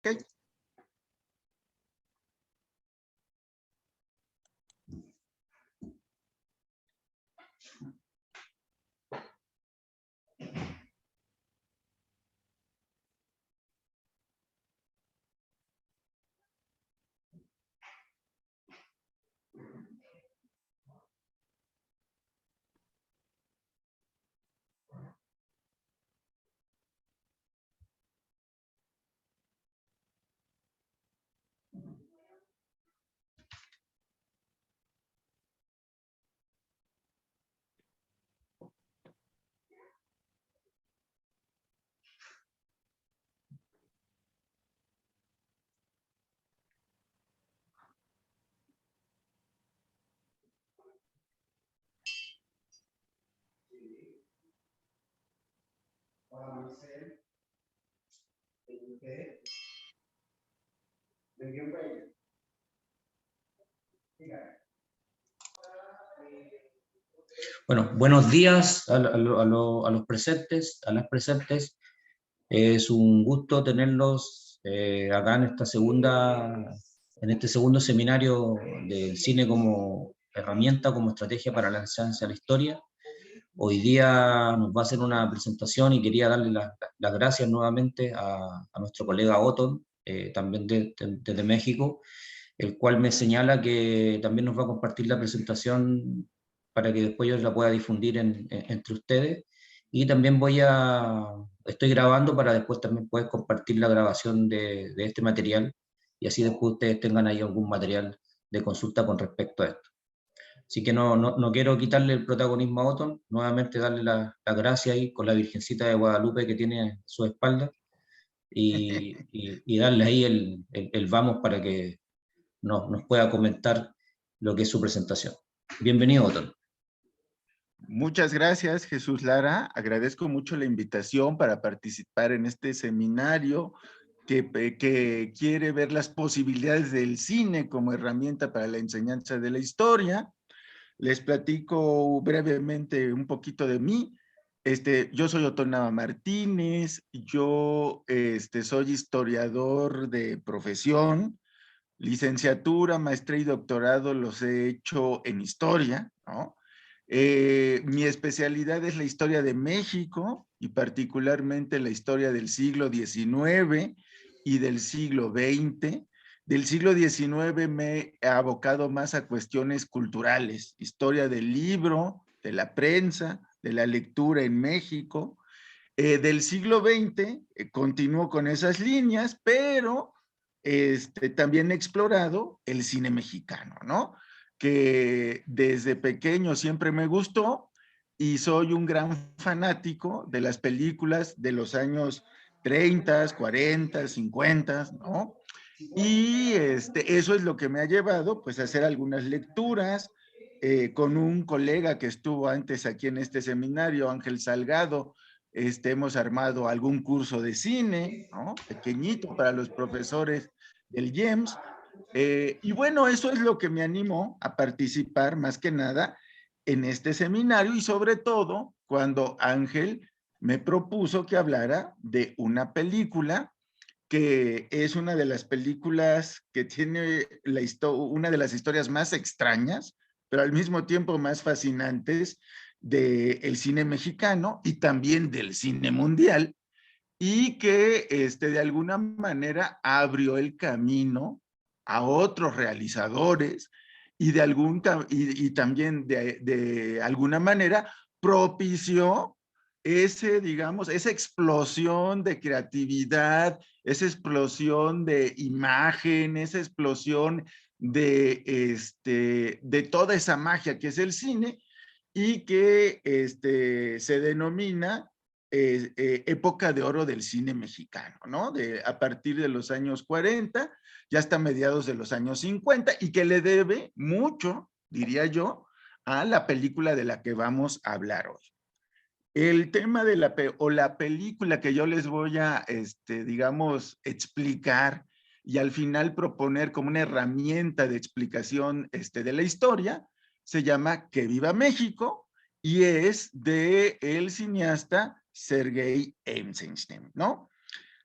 Ok. Bueno, buenos días a los presentes, a las presentes. Es un gusto tenerlos acá en este segundo seminario del cine como herramienta, como estrategia para la enseñanza de la historia. Hoy día nos va a hacer una presentación y quería darle las gracias nuevamente a nuestro colega Otton, también desde México, el cual me señala que también nos va a compartir la presentación para que después yo la pueda difundir entre ustedes. Y también estoy grabando para después también poder compartir la grabación de este material y así después ustedes tengan ahí algún material de consulta con respecto a esto. Así que no quiero quitarle el protagonismo a Otton, nuevamente darle la gracia ahí con la Virgencita de Guadalupe que tiene a su espalda y darle ahí el vamos para que nos pueda comentar lo que es su presentación. Bienvenido, Otton. Muchas gracias, Jesús Lara. Agradezco mucho la invitación para participar en este seminario que quiere ver las posibilidades del cine como herramienta para la enseñanza de la historia. Les platico brevemente un poquito de mí. Yo soy Otón Nava Martínez, yo soy historiador de profesión, licenciatura, maestría y doctorado los he hecho en historia, ¿no? Mi especialidad es la historia de México y particularmente la historia del siglo XIX y del siglo XX. Del siglo XIX me he abocado más a cuestiones culturales, historia del libro, de la prensa, de la lectura en México. Del siglo XX continúo con esas líneas, pero también he explorado el cine mexicano, ¿no? Que desde pequeño siempre me gustó y soy un gran fanático de las películas de los años 30, 40, 50, ¿no? Y eso es lo que me ha llevado pues a hacer algunas lecturas con un colega que estuvo antes aquí en este seminario, Ángel Salgado. Hemos armado algún curso de cine, ¿no? Pequeñito para los profesores del IEMS. Y bueno, eso es lo que me animó a participar más que nada en este seminario y sobre todo cuando Ángel me propuso que hablara de una película que es una de las películas que tiene una de las historias más extrañas, pero al mismo tiempo más fascinantes del cine mexicano y también del cine mundial, y que de alguna manera abrió el camino a otros realizadores y, y también de alguna manera propició digamos, esa explosión de creatividad, esa explosión de imagen, esa explosión de toda esa magia que es el cine y que se denomina época de oro del cine mexicano, ¿no? A partir de los años 40, ya hasta mediados de los años 50, y que le debe mucho, diría yo, a la película de la que vamos a hablar hoy. El tema de la película que yo les voy a, digamos, explicar y al final proponer como una herramienta de explicación de la historia, se llama Que Viva México y es de el cineasta Sergei Eisenstein, ¿no?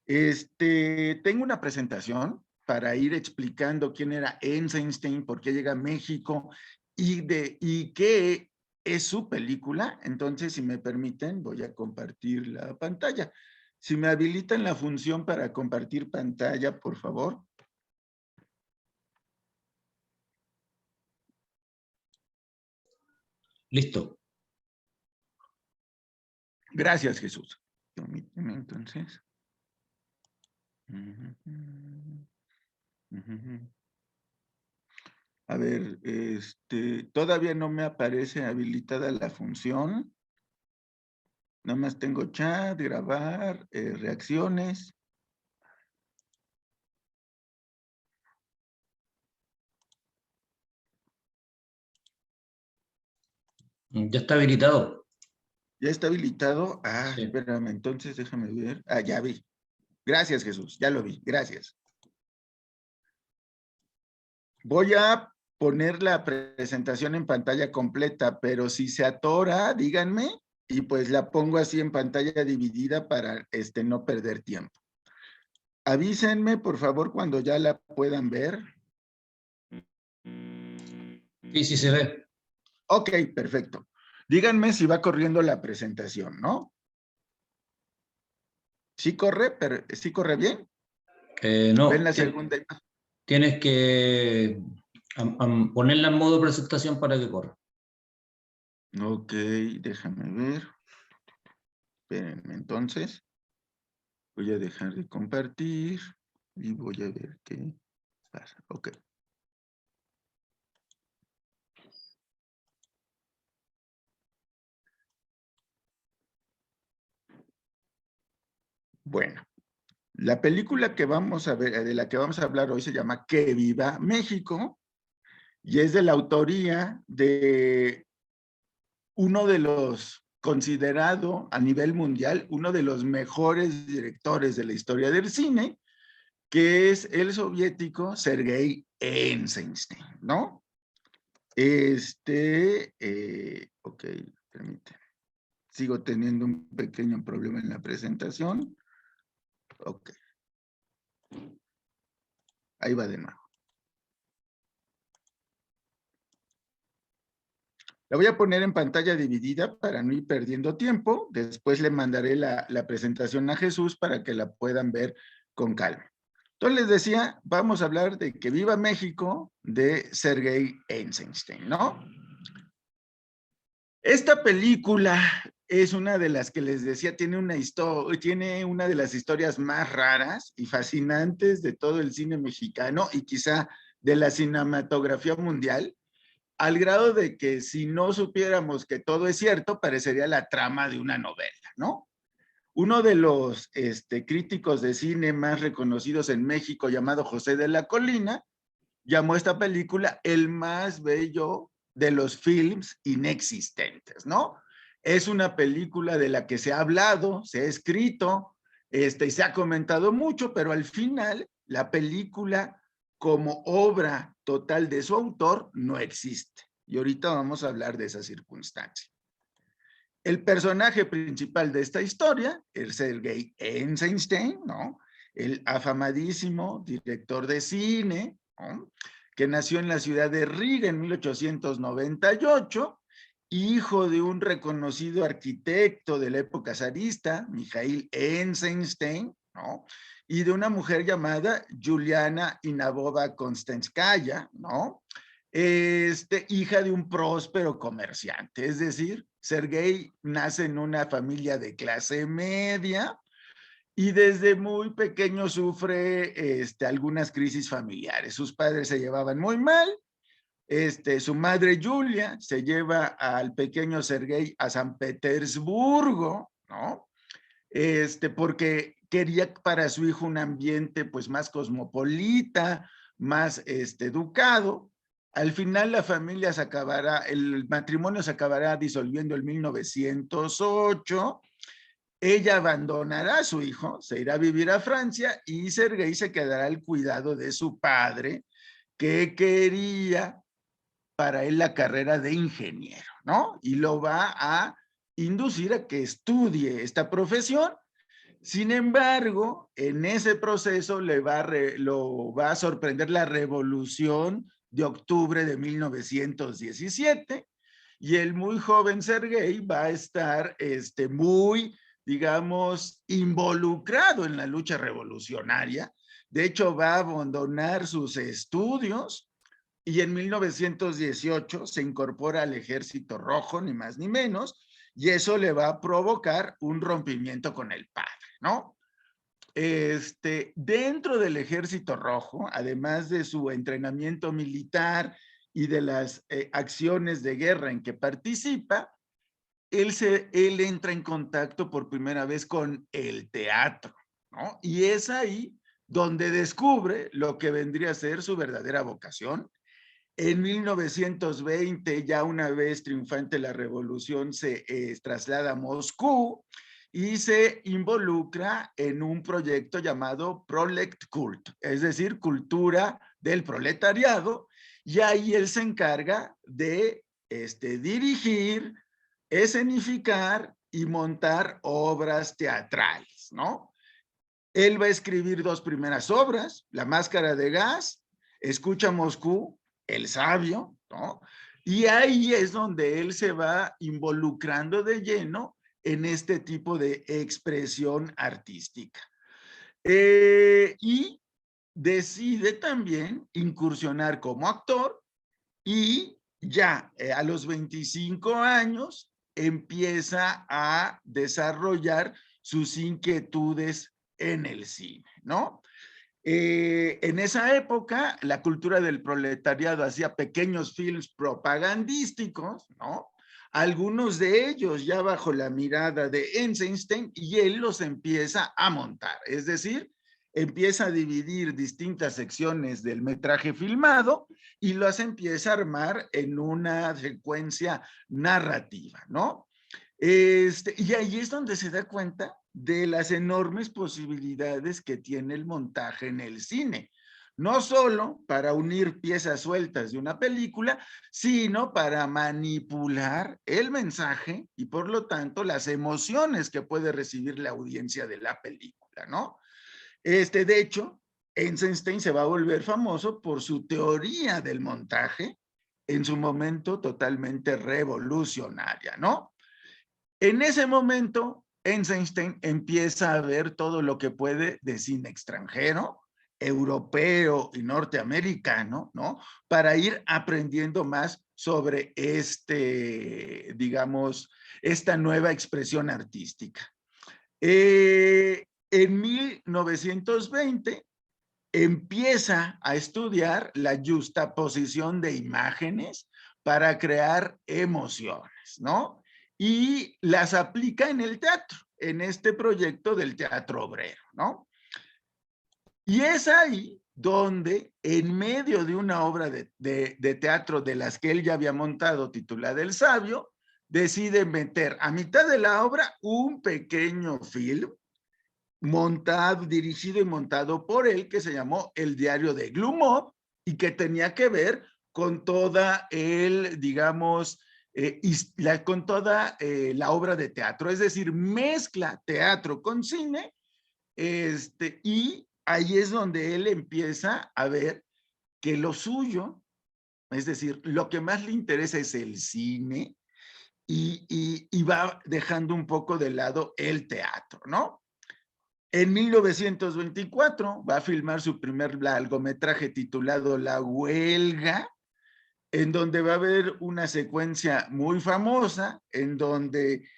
Tengo una presentación para ir explicando quién era Eisenstein, por qué llega a México y qué es su película. Entonces, si me permiten, voy a compartir la pantalla. Si me habilitan la función para compartir pantalla, por favor. Listo. Gracias, Jesús. Permíteme entonces. A ver, todavía no me aparece habilitada la función. Nada más tengo chat, grabar, reacciones. Ya está habilitado. ¿Ya está habilitado? Ah, Sí. espérame, entonces déjame ver. Ah, ya vi. Gracias, Jesús, ya lo vi. Gracias. Voy a poner la presentación en pantalla completa, pero si se atora, díganme, y pues la pongo así en pantalla dividida para no perder tiempo. Avísenme, por favor, cuando ya la puedan ver. Sí, sí se ve. Ok, perfecto. Díganme si va corriendo la presentación, ¿no? ¿Sí corre? ¿Sí corre bien? ¿Ven No, la segunda imagen? tienes que ponerla en modo presentación para que corra. Ok, déjame ver. Espérenme, entonces. Voy a dejar de compartir y voy a ver qué pasa. Ok. Bueno, la película que vamos a ver, de la que vamos a hablar hoy se llama Que Viva México y es de la autoría de uno de los considerado a nivel mundial, uno de los mejores directores de la historia del cine, que es el soviético Sergei Eisenstein, ¿no? Ok, permíteme. Sigo teniendo un pequeño problema en la presentación. Ok. Ahí va de nuevo. La voy a poner en pantalla dividida para no ir perdiendo tiempo. Después le mandaré la presentación a Jesús para que la puedan ver con calma. Entonces les decía, vamos a hablar de Que Viva México de Sergei Eisenstein, ¿no? Esta película es una de las que les decía, tiene una de las historias más raras y fascinantes de todo el cine mexicano y quizá de la cinematografía mundial, al grado de que si no supiéramos que todo es cierto, parecería la trama de una novela, ¿no? Uno de los críticos de cine más reconocidos en México, llamado José de la Colina, llamó esta película el más bello de los films inexistentes, ¿no? Es una película de la que se ha hablado, se ha escrito, y se ha comentado mucho, pero al final la película como obra total de su autor no existe. Y ahorita vamos a hablar de esa circunstancia. El personaje principal de esta historia es Sergei Eisenstein, ¿no? El afamadísimo director de cine, ¿no? Que nació en la ciudad de Riga en 1898, hijo de un reconocido arquitecto de la época zarista, Mikhail Eisenstein, ¿no? Y de una mujer llamada Juliana Inabova Konstanskaya, ¿no? Hija de un próspero comerciante, es decir, Sergei nace en una familia de clase media y desde muy pequeño sufre algunas crisis familiares. Sus padres se llevaban muy mal. Su madre Julia se lleva al pequeño Sergei a San Petersburgo, ¿no? Porque quería para su hijo un ambiente pues más cosmopolita, más educado. Al final la familia se acabará, el matrimonio se acabará disolviendo en 1908. Ella abandonará a su hijo, se irá a vivir a Francia y Sergei se quedará al cuidado de su padre, que quería para él la carrera de ingeniero, ¿no? Y lo va a inducir a que estudie esta profesión Sin embargo, en ese proceso lo va a sorprender la revolución de octubre de 1917 y el muy joven Sergei va a estar muy, digamos, involucrado en la lucha revolucionaria. De hecho, va a abandonar sus estudios y en 1918 se incorpora al Ejército Rojo, ni más ni menos, y eso le va a provocar un rompimiento con el padre, ¿no? Dentro del Ejército Rojo, además de su entrenamiento militar y de las acciones de guerra en que participa, él entra en contacto por primera vez con el teatro, ¿no? Y es ahí donde descubre lo que vendría a ser su verdadera vocación. En 1920, ya una vez triunfante la revolución, se traslada a Moscú y se involucra en un proyecto llamado Proletkult, es decir, cultura del proletariado, y ahí él se encarga de dirigir, escenificar y montar obras teatrales, ¿no? Él va a escribir dos primeras obras, La Máscara de Gas, Escucha Moscú, El Sabio, ¿no? Y ahí es donde él se va involucrando de lleno en este tipo de expresión artística. Y decide también incursionar como actor y ya a los 25 años empieza a desarrollar sus inquietudes en el cine, ¿no? En esa época, la cultura del proletariado hacía pequeños films propagandísticos, ¿no? Algunos de ellos ya bajo la mirada de Eisenstein, y él los empieza a montar, es decir, empieza a dividir distintas secciones del metraje filmado y las empieza a armar en una secuencia narrativa, ¿no? Y ahí es donde se da cuenta de las enormes posibilidades que tiene el montaje en el cine. No solo para unir piezas sueltas de una película, sino para manipular el mensaje y por lo tanto las emociones que puede recibir la audiencia de la película, ¿no? De hecho, Eisenstein se va a volver famoso por su teoría del montaje, en su momento totalmente revolucionaria, ¿no? En ese momento, Eisenstein empieza a ver todo lo que puede de cine extranjero, europeo y norteamericano, ¿no? Para ir aprendiendo más sobre digamos, esta nueva expresión artística. En 1920 empieza a estudiar la justaposición de imágenes para crear emociones, ¿no? Y las aplica en el teatro, en este proyecto del teatro obrero, ¿no? Y es ahí donde, en medio de una obra de teatro de las que él ya había montado, titulada El Sabio, decide meter a mitad de la obra un pequeño film montado, dirigido y montado por él, que se llamó El Diario de Glumov y que tenía que ver con toda digamos, con toda la obra de teatro, es decir, mezcla teatro con cine, y ahí es donde él empieza a ver que lo suyo, es decir, lo que más le interesa es el cine y va dejando un poco de lado el teatro, ¿no? En 1924 va a filmar su primer largometraje titulado La Huelga, en donde va a haber una secuencia muy famosa, en donde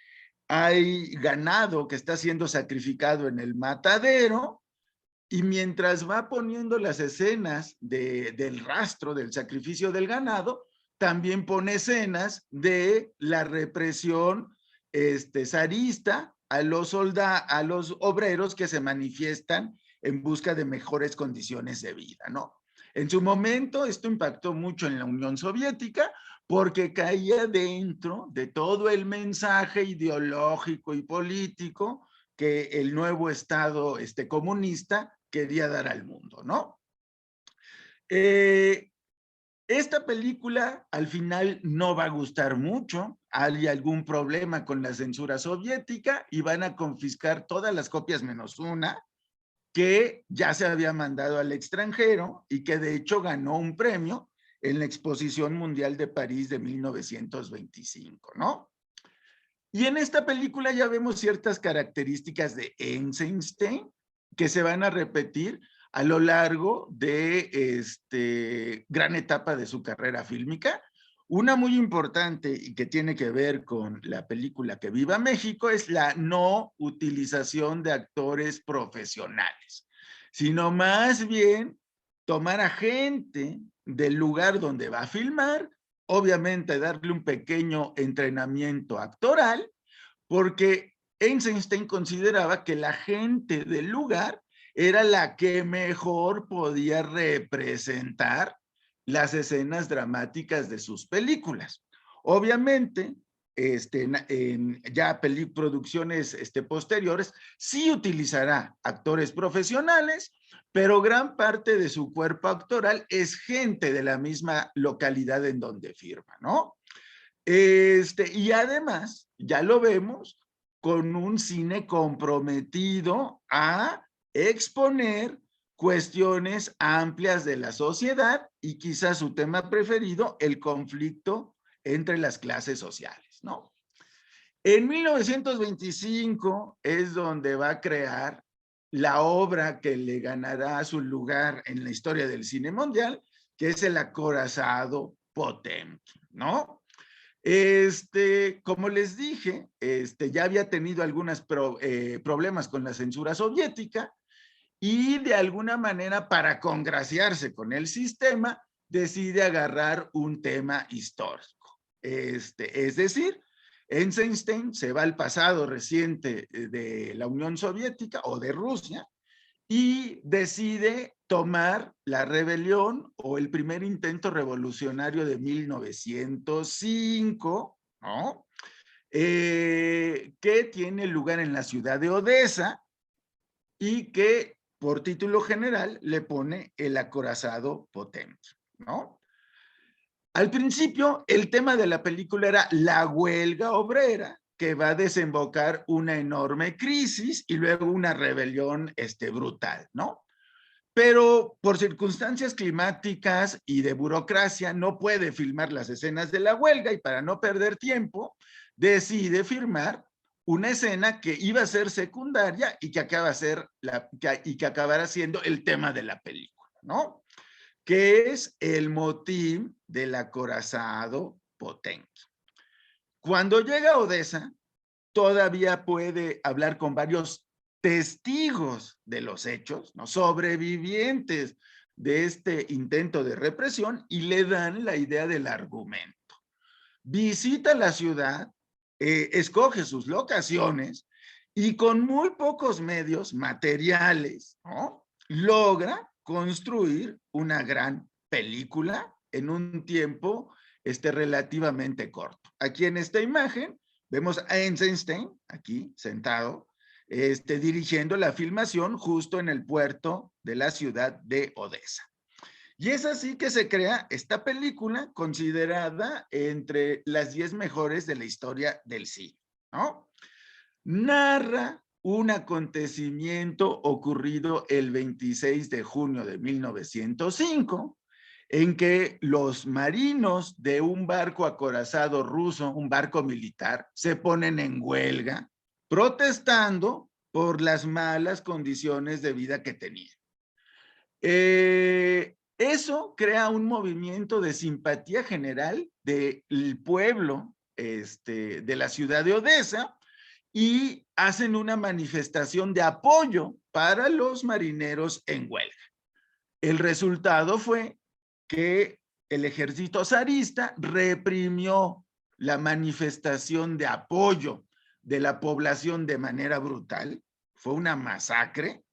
hay ganado que está siendo sacrificado en el matadero, y mientras va poniendo las escenas del rastro del sacrificio del ganado, también pone escenas de la represión zarista a a los obreros que se manifiestan en busca de mejores condiciones de vida, ¿no? En su momento esto impactó mucho en la Unión Soviética porque caía dentro de todo el mensaje ideológico y político que el nuevo Estado comunista quería dar al mundo, ¿no? Esta película al final no va a gustar mucho, hay algún problema con la censura soviética y van a confiscar todas las copias menos una que ya se había mandado al extranjero y que de hecho ganó un premio en la Exposición Mundial de París de 1925, ¿no? Y en esta película ya vemos ciertas características de Eisenstein que se van a repetir a lo largo de gran etapa de su carrera fílmica. Una muy importante y que tiene que ver con la película Que Viva México es la no utilización de actores profesionales, sino más bien tomar a gente del lugar donde va a filmar, obviamente darle un pequeño entrenamiento actoral, porque Eisenstein consideraba que la gente del lugar era la que mejor podía representar las escenas dramáticas de sus películas. Obviamente, en ya producciones posteriores, sí utilizará actores profesionales, pero gran parte de su cuerpo actoral es gente de la misma localidad en donde firma, ¿no? Y además, ya lo vemos, con un cine comprometido a exponer cuestiones amplias de la sociedad y quizás su tema preferido, el conflicto entre las clases sociales, ¿no? En 1925 es donde va a crear la obra que le ganará su lugar en la historia del cine mundial, que es El acorazado Potemkin, ¿no? Como les dije, ya había tenido algunos problemas con la censura soviética y de alguna manera para congraciarse con el sistema decide agarrar un tema histórico. Es decir, Eisenstein se va al pasado reciente de la Unión Soviética o de Rusia y decide tomar la rebelión o el primer intento revolucionario de 1905, ¿no? Que tiene lugar en la ciudad de Odessa y que por título general le pone El acorazado Potemkin, ¿no? Al principio, el tema de la película era la huelga obrera, que va a desembocar una enorme crisis y luego una rebelión brutal, ¿no? Pero por circunstancias climáticas y de burocracia no puede filmar las escenas de la huelga y para no perder tiempo decide filmar una escena que iba a ser secundaria y que acabará siendo el tema de la película, ¿no? Que es el motín del acorazado Potemkin. Cuando llega a Odessa, todavía puede hablar con varios testigos de los hechos, ¿no? Sobrevivientes de este intento de represión y le dan la idea del argumento. Visita la ciudad, escoge sus locaciones y con muy pocos medios materiales, ¿no? Logra construir una gran película en un tiempo relativamente corto. Aquí en esta imagen vemos a Eisenstein, aquí sentado, dirigiendo la filmación justo en el puerto de la ciudad de Odessa. Y es así que se crea esta película considerada entre las 10 mejores de la historia del cine, ¿no? Narra un acontecimiento ocurrido el 26 de junio de 1905, en que los marinos de un barco acorazado ruso, un barco militar, se ponen en huelga, protestando por las malas condiciones de vida que tenían. Eso crea un movimiento de simpatía general del pueblo de la ciudad de Odessa y hacen una manifestación de apoyo para los marineros en huelga. El resultado fue que el ejército zarista reprimió la manifestación de apoyo de la población de manera brutal. Fue una masacre.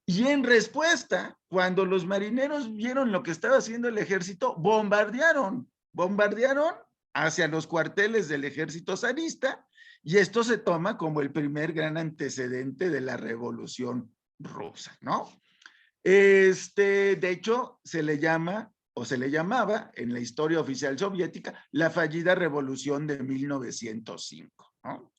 Y en respuesta, cuando los marineros vieron lo que estaba haciendo el ejército, bombardearon hacia los cuarteles del ejército zarista, y esto se toma como el primer gran antecedente de la Revolución Rusa, ¿no? De hecho, se le llama o se le llamaba en la historia oficial soviética, la fallida revolución de 1905, ¿no?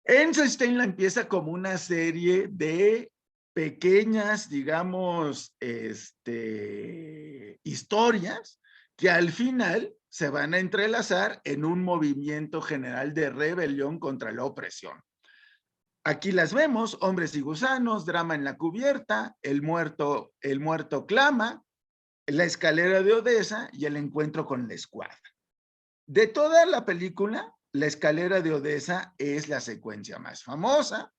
Eisenstein la empieza como una serie de pequeñas, digamos, historias que al final se van a entrelazar en un movimiento general de rebelión contra la opresión. Aquí las vemos: Hombres y gusanos, Drama en la cubierta, el muerto clama, La escalera de Odessa y El encuentro con la escuadra. De toda la película, La escalera de Odessa es la secuencia más famosa.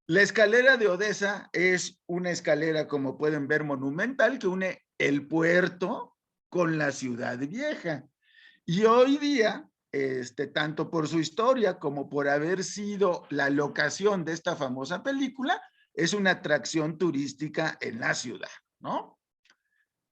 La escalera de Odessa es una escalera, como pueden ver, monumental, que une el puerto con la ciudad vieja. Y hoy día, tanto por su historia como por haber sido la locación de esta famosa película, es una atracción turística en la ciudad, ¿no?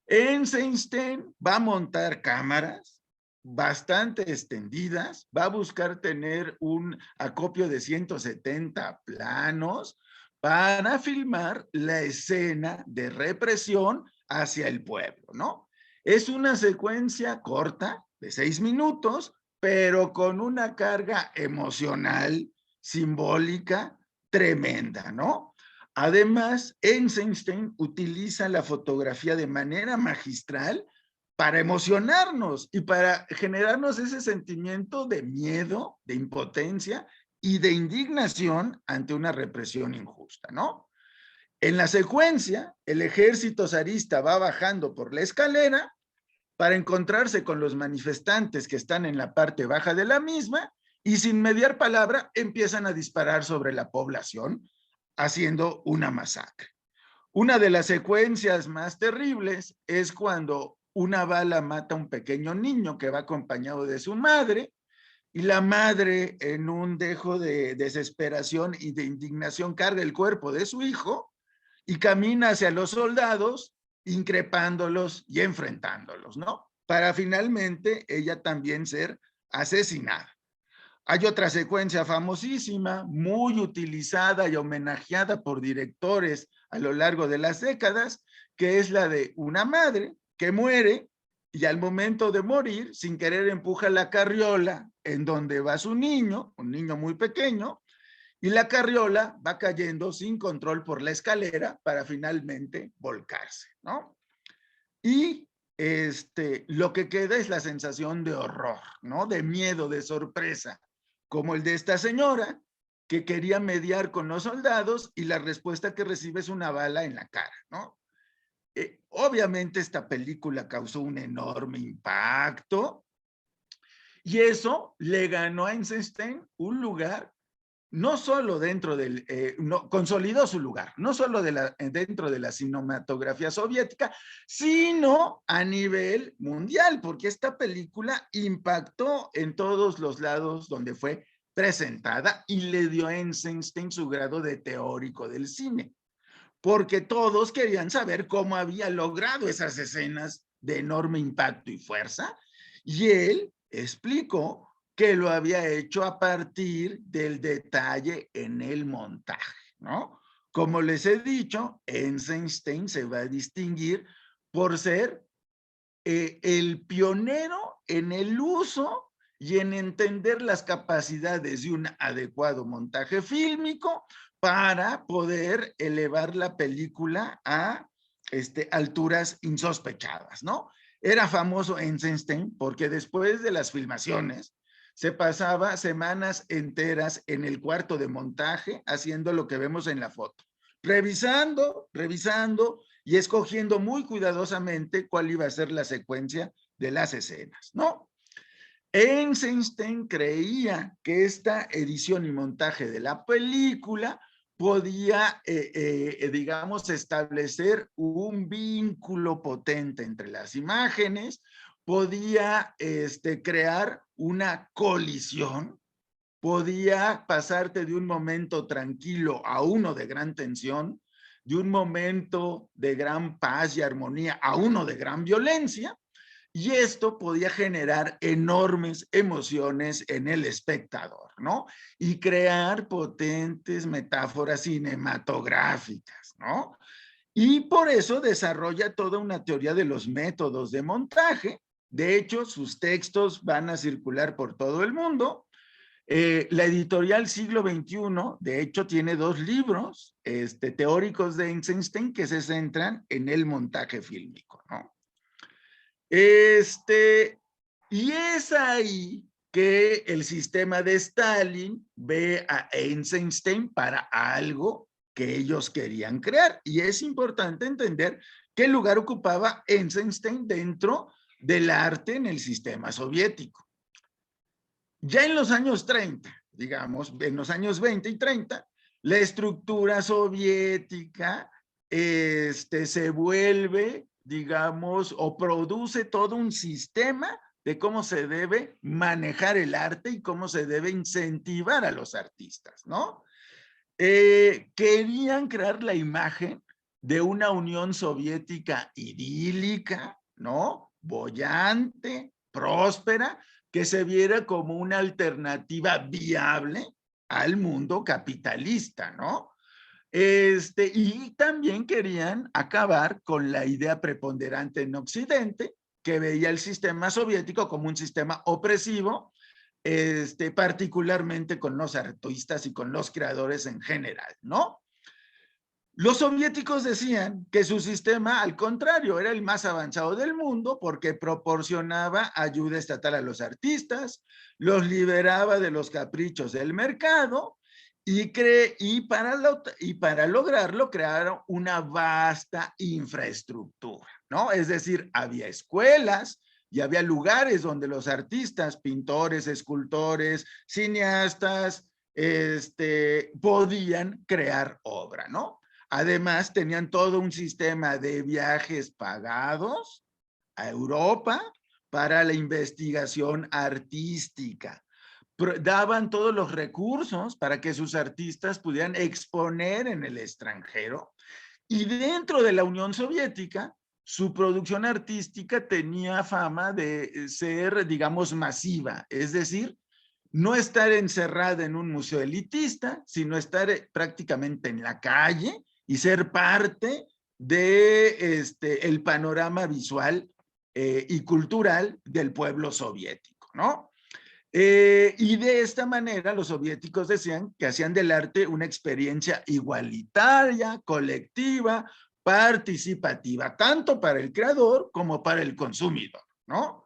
Eisenstein va a montar cámaras bastante extendidas, va a buscar tener un acopio de 170 planos para filmar la escena de represión hacia el pueblo, ¿no? Es una secuencia corta, de 6 minutos, pero con una carga emocional, simbólica, tremenda, ¿no? Además, Eisenstein utiliza la fotografía de manera magistral para emocionarnos y para generarnos ese sentimiento de miedo, de impotencia y de indignación ante una represión injusta, ¿no? En la secuencia, el ejército zarista va bajando por la escalera para encontrarse con los manifestantes que están en la parte baja de la misma y sin mediar palabra empiezan a disparar sobre la población, haciendo una masacre. Una de las secuencias más terribles es cuando una bala mata a un pequeño niño que va acompañado de su madre, y la madre, en un dejo de desesperación y de indignación, carga el cuerpo de su hijo y camina hacia los soldados, increpándolos y enfrentándolos, ¿no? Para finalmente ella también ser asesinada. Hay otra secuencia famosísima, muy utilizada y homenajeada por directores a lo largo de las décadas, que es la de una madre que muere y al momento de morir, sin querer, empuja la carriola en donde va su niño, un niño muy pequeño, y la carriola va cayendo sin control por la escalera para finalmente volcarse, ¿no? Y lo que queda es la sensación de horror, ¿no? De miedo, de sorpresa, como el de esta señora que quería mediar con los soldados y la respuesta que recibe es una bala en la cara, ¿no? Obviamente esta película causó un enorme impacto y eso le ganó a Eisenstein un lugar no solo dentro del, consolidó su lugar, no solo dentro de la cinematografía soviética, sino a nivel mundial, porque esta película impactó en todos los lados donde fue presentada y le dio a Eisenstein su grado de teórico del cine, porque todos querían saber cómo había logrado esas escenas de enorme impacto y fuerza, y él explicó que lo había hecho a partir del detalle en el montaje, ¿no? Como les he dicho, Eisenstein se va a distinguir por ser el pionero en el uso y en entender las capacidades de un adecuado montaje fílmico para poder elevar la película a alturas insospechadas, ¿no? Era famoso Eisenstein porque después de las filmaciones se pasaba semanas enteras en el cuarto de montaje haciendo lo que vemos en la foto, revisando y escogiendo muy cuidadosamente cuál iba a ser la secuencia de las escenas, ¿no? Eisenstein creía que esta edición y montaje de la película podía, digamos, establecer un vínculo potente entre las imágenes, podía crear una colisión, podía pasarte de un momento tranquilo a uno de gran tensión, de un momento de gran paz y armonía a uno de gran violencia, y esto podía generar enormes emociones en el espectador, ¿no? Y crear potentes metáforas cinematográficas, ¿no? Y por eso desarrolla toda una teoría de los métodos de montaje. De hecho, sus textos van a circular por todo el mundo. La editorial Siglo XXI, de hecho, tiene 2 libros teóricos de Eisenstein que se centran en el montaje fílmico, ¿no? Y es ahí que el sistema de Stalin ve a Eisenstein para algo que ellos querían crear. Y es importante entender qué lugar ocupaba Eisenstein dentro del arte en el sistema soviético. Ya en los años 30, digamos, en los años 20 y 30, la estructura soviética se vuelve, digamos, o produce todo un sistema de cómo se debe manejar el arte y cómo se debe incentivar a los artistas, ¿no? Querían crear la imagen de una Unión Soviética idílica, ¿no? Boyante, próspera, que se viera como una alternativa viable al mundo capitalista, ¿no? Y también querían acabar con la idea preponderante en Occidente, que veía el sistema soviético como un sistema opresivo, particularmente con los artistas y con los creadores en general, ¿no? Los soviéticos decían que su sistema, al contrario, era el más avanzado del mundo porque proporcionaba ayuda estatal a los artistas, los liberaba de los caprichos del mercado y para lograrlo crearon una vasta infraestructura, ¿no? Es decir, había escuelas y había lugares donde los artistas, pintores, escultores, cineastas, podían crear obra, ¿no? Además, tenían todo un sistema de viajes pagados a Europa para la investigación artística. Daban todos los recursos para que sus artistas pudieran exponer en el extranjero. Y dentro de la Unión Soviética, su producción artística tenía fama de ser, digamos, masiva. Es decir, no estar encerrada en un museo elitista, sino estar prácticamente en la calle y ser parte de el panorama visual y cultural del pueblo soviético, ¿no? Y de esta manera los soviéticos decían que hacían del arte una experiencia igualitaria, colectiva, participativa, tanto para el creador como para el consumidor, ¿no?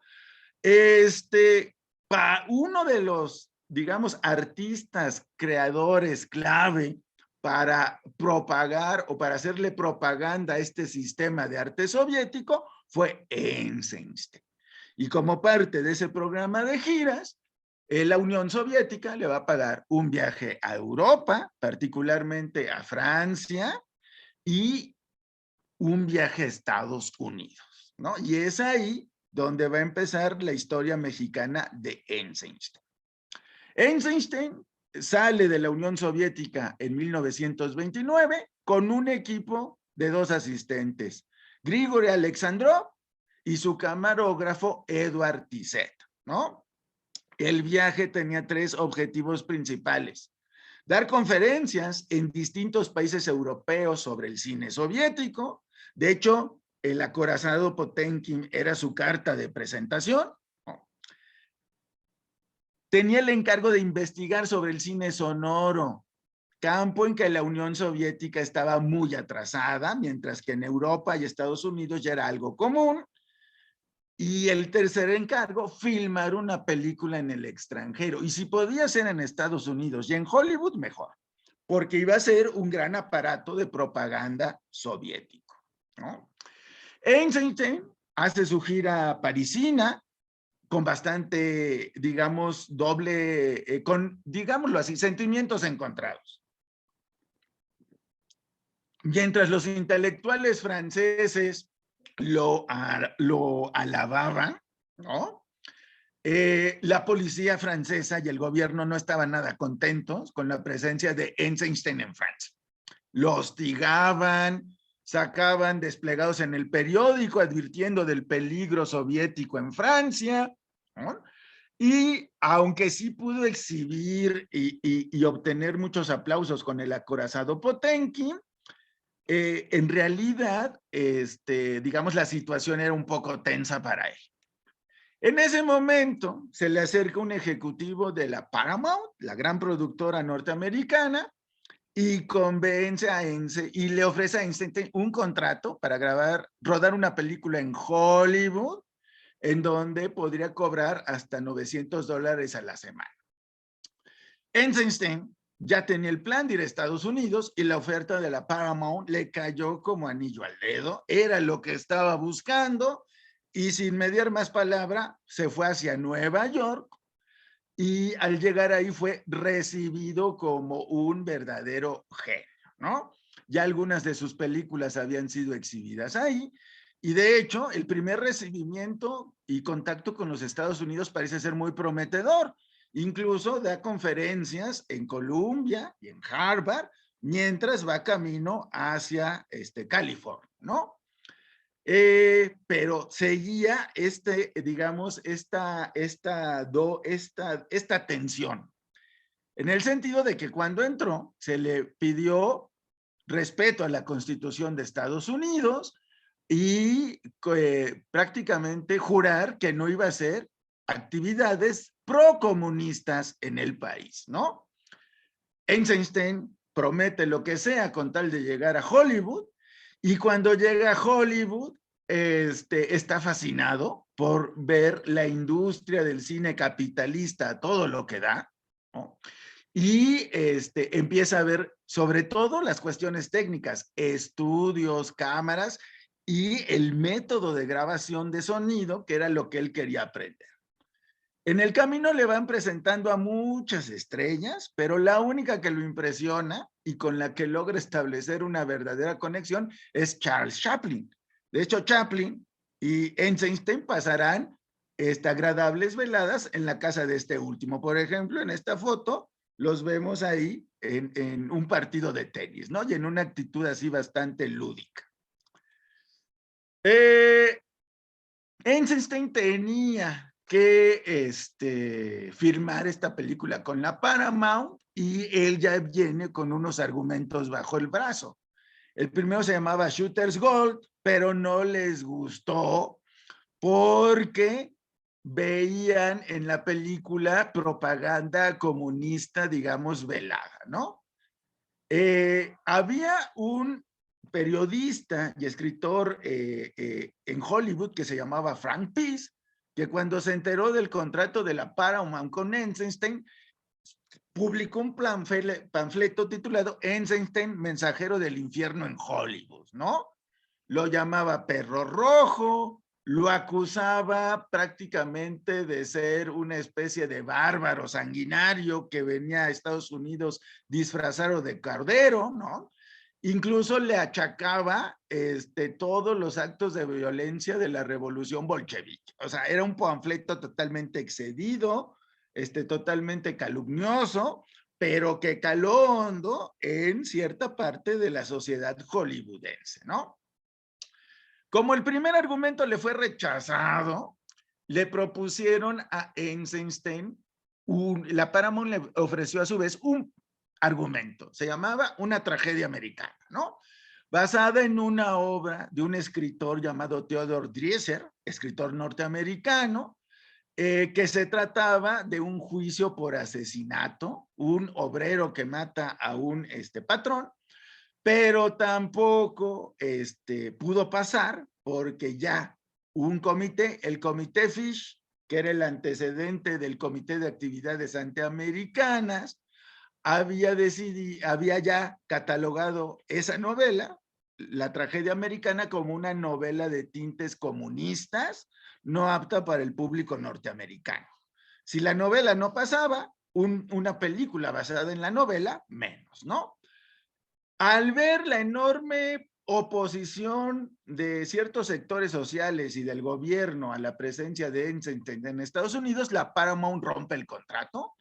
Uno de los, digamos, artistas creadores clave para propagar o para hacerle propaganda a este sistema de arte soviético fue Eisenstein. Y como parte de ese programa de giras, la Unión Soviética le va a pagar un viaje a Europa, particularmente a Francia, y un viaje a Estados Unidos, ¿no? Y es ahí donde va a empezar la historia mexicana de Eisenstein. Eisenstein sale de la Unión Soviética en 1929 con un equipo de 2 asistentes, Grigori Alexandrov y su camarógrafo Eduard Tizet, ¿no? El viaje tenía 3 objetivos principales: dar conferencias en distintos países europeos sobre el cine soviético. De hecho, el acorazado Potemkin era su carta de presentación. Tenía el encargo de investigar sobre el cine sonoro, campo en que la Unión Soviética estaba muy atrasada, mientras que en Europa y Estados Unidos ya era algo común. Y el tercer encargo, filmar una película en el extranjero. Y si podía ser en Estados Unidos y en Hollywood, mejor, porque iba a ser un gran aparato de propaganda soviético, ¿no? Eisenstein hace su gira parisina con bastante, digamos, con, digámoslo así, sentimientos encontrados. Mientras los intelectuales franceses lo alababan, ¿no? La policía francesa y el gobierno no estaban nada contentos con la presencia de Eisenstein en Francia. Lo hostigaban, sacaban desplegados en el periódico advirtiendo del peligro soviético en Francia, ¿no? Y aunque sí pudo exhibir y obtener muchos aplausos con el acorazado Potemkin, En realidad, digamos, la situación era un poco tensa para él. En ese momento se le acerca un ejecutivo de la Paramount, la gran productora norteamericana, y convence a Einstein y le ofrece a Einstein un contrato para rodar una película en Hollywood, en donde podría cobrar hasta $900 a la semana. Einstein ya tenía el plan de ir a Estados Unidos y la oferta de la Paramount le cayó como anillo al dedo. Era lo que estaba buscando y sin mediar más palabra se fue hacia Nueva York y al llegar ahí fue recibido como un verdadero genio, ¿no? Ya algunas de sus películas habían sido exhibidas ahí y de hecho el primer recibimiento y contacto con los Estados Unidos parece ser muy prometedor. Incluso da conferencias en Columbia y en Harvard mientras va camino hacia California, ¿no? Pero seguía digamos, esta tensión, en el sentido de que cuando entró se le pidió respeto a la Constitución de Estados Unidos y prácticamente jurar que no iba a hacer actividades procomunistas en el país, ¿no? Einstein promete lo que sea con tal de llegar a Hollywood y cuando llega a Hollywood está fascinado por ver la industria del cine capitalista, todo lo que da, ¿no? Y empieza a ver sobre todo las cuestiones técnicas, estudios, cámaras y el método de grabación de sonido, que era lo que él quería aprender. En el camino le van presentando a muchas estrellas, pero la única que lo impresiona y con la que logra establecer una verdadera conexión es Charles Chaplin. De hecho, Chaplin y Einstein pasarán agradables veladas en la casa de este último. Por ejemplo, en esta foto los vemos ahí en un partido de tenis, ¿no? Y en una actitud así bastante lúdica. Einstein tenía que firmar esta película con la Paramount y él ya viene con unos argumentos bajo el brazo. El primero se llamaba Shooter's Gold, pero no les gustó porque veían en la película propaganda comunista, digamos, velada, ¿no? Había un periodista y escritor en Hollywood que se llamaba Frank Pease, que cuando se enteró del contrato de la Paramount con Einstein, publicó un panfleto titulado Einstein, mensajero del infierno en Hollywood, ¿no? Lo llamaba perro rojo, lo acusaba prácticamente de ser una especie de bárbaro sanguinario que venía a Estados Unidos disfrazado de cordero, ¿no? Incluso le achacaba todos los actos de violencia de la revolución bolchevique. O sea, era un panfleto totalmente excedido, totalmente calumnioso, pero que caló hondo en cierta parte de la sociedad hollywoodense, ¿no? Como el primer argumento le fue rechazado, le propusieron a Einstein, la Paramount le ofreció a su vez un argumento, se llamaba Una tragedia americana, ¿no? Basada en una obra de un escritor llamado Theodore Dreiser, escritor norteamericano, que se trataba de un juicio por asesinato, un obrero que mata a un patrón, pero tampoco pudo pasar porque ya un comité, el Comité Fish, que era el antecedente del Comité de Actividades Antiamericanas, había ya catalogado esa novela, La tragedia americana, como una novela de tintes comunistas, no apta para el público norteamericano. Si la novela no pasaba, una película basada en la novela, menos, ¿no? Al ver la enorme oposición de ciertos sectores sociales y del gobierno a la presencia de Einstein en Estados Unidos, la Paramount rompe el contrato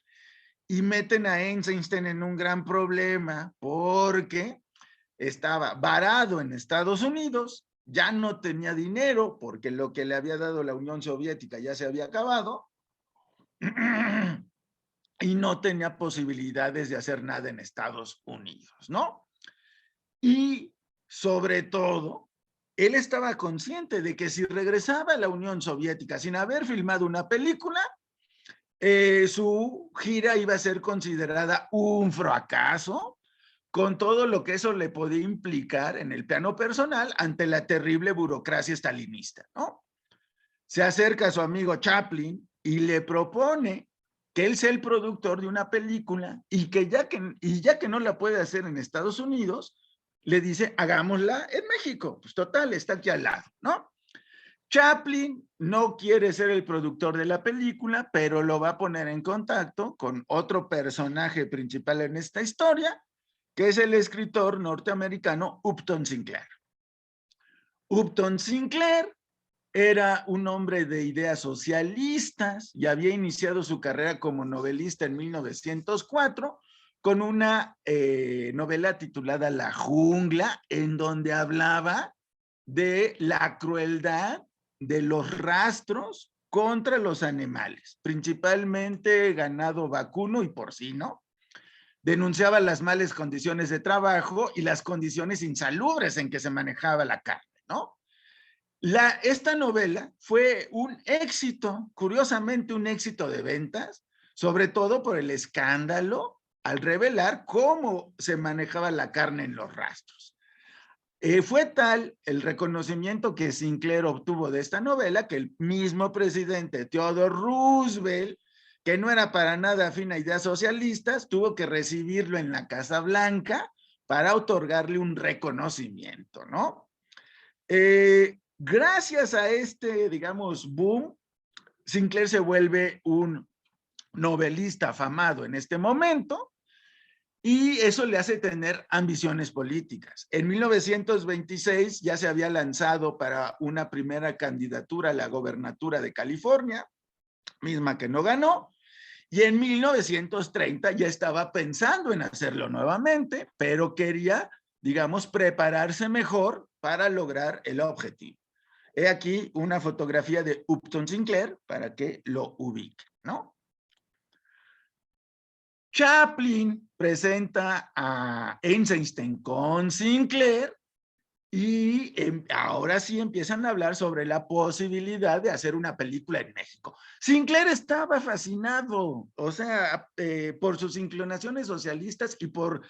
y meten a Einstein en un gran problema porque estaba varado en Estados Unidos, ya no tenía dinero porque lo que le había dado la Unión Soviética ya se había acabado y no tenía posibilidades de hacer nada en Estados Unidos, ¿no? Y sobre todo, él estaba consciente de que si regresaba a la Unión Soviética sin haber filmado una película, su gira iba a ser considerada un fracaso, con todo lo que eso le podía implicar en el plano personal ante la terrible burocracia stalinista, ¿no? Se acerca a su amigo Chaplin y le propone que él sea el productor de una película y ya que no la puede hacer en Estados Unidos, le dice, hagámosla en México. Pues total, está aquí al lado, ¿no? Chaplin no quiere ser el productor de la película, pero lo va a poner en contacto con otro personaje principal en esta historia, que es el escritor norteamericano Upton Sinclair. Upton Sinclair era un hombre de ideas socialistas y había iniciado su carrera como novelista en 1904 con una novela titulada La Jungla, en donde hablaba de la crueldad de los rastros contra los animales, principalmente ganado vacuno y porcino. Denunciaba las malas condiciones de trabajo y las condiciones insalubres en que se manejaba la carne, ¿no? Esta novela fue un éxito, curiosamente un éxito de ventas, sobre todo por el escándalo al revelar cómo se manejaba la carne en los rastros. Fue tal el reconocimiento que Sinclair obtuvo de esta novela que el mismo presidente Theodore Roosevelt, que no era para nada afín a ideas socialistas, tuvo que recibirlo en la Casa Blanca para otorgarle un reconocimiento, ¿no? Gracias a este, digamos, boom, Sinclair se vuelve un novelista afamado en este momento y eso le hace tener ambiciones políticas. En 1926 ya se había lanzado para una primera candidatura a la gobernatura de California, misma que no ganó, y en 1930 ya estaba pensando en hacerlo nuevamente, pero quería, digamos, prepararse mejor para lograr el objetivo. He aquí una fotografía de Upton Sinclair para que lo ubique, ¿no? Chaplin presenta a Eisenstein con Sinclair y ahora sí empiezan a hablar sobre la posibilidad de hacer una película en México. Sinclair estaba fascinado, o sea, por sus inclinaciones socialistas y por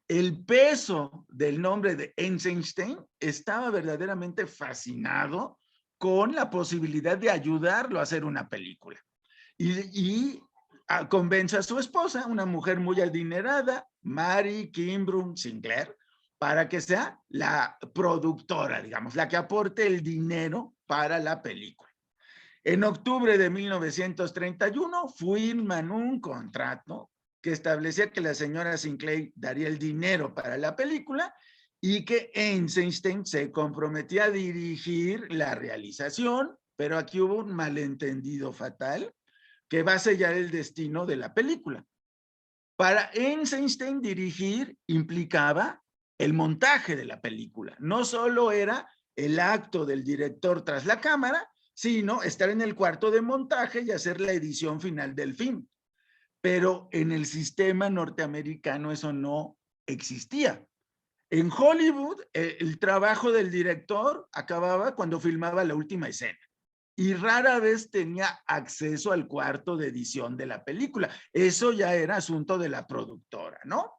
el peso del nombre de Eisenstein, estaba verdaderamente fascinado con la posibilidad de ayudarlo a hacer una película. Y convence a su esposa, una mujer muy adinerada, Mary Kimbrough Sinclair, para que sea la productora, digamos, la que aporte el dinero para la película. En octubre de 1931 firman un contrato que establecía que la señora Sinclair daría el dinero para la película y que Eisenstein se comprometía a dirigir la realización, pero aquí hubo un malentendido fatal que va a sellar el destino de la película. Para Eisenstein dirigir implicaba el montaje de la película. No solo era el acto del director tras la cámara, sino estar en el cuarto de montaje y hacer la edición final del film. Pero en el sistema norteamericano eso no existía. En Hollywood, el trabajo del director acababa cuando filmaba la última escena y rara vez tenía acceso al cuarto de edición de la película. Eso ya era asunto de la productora, ¿no?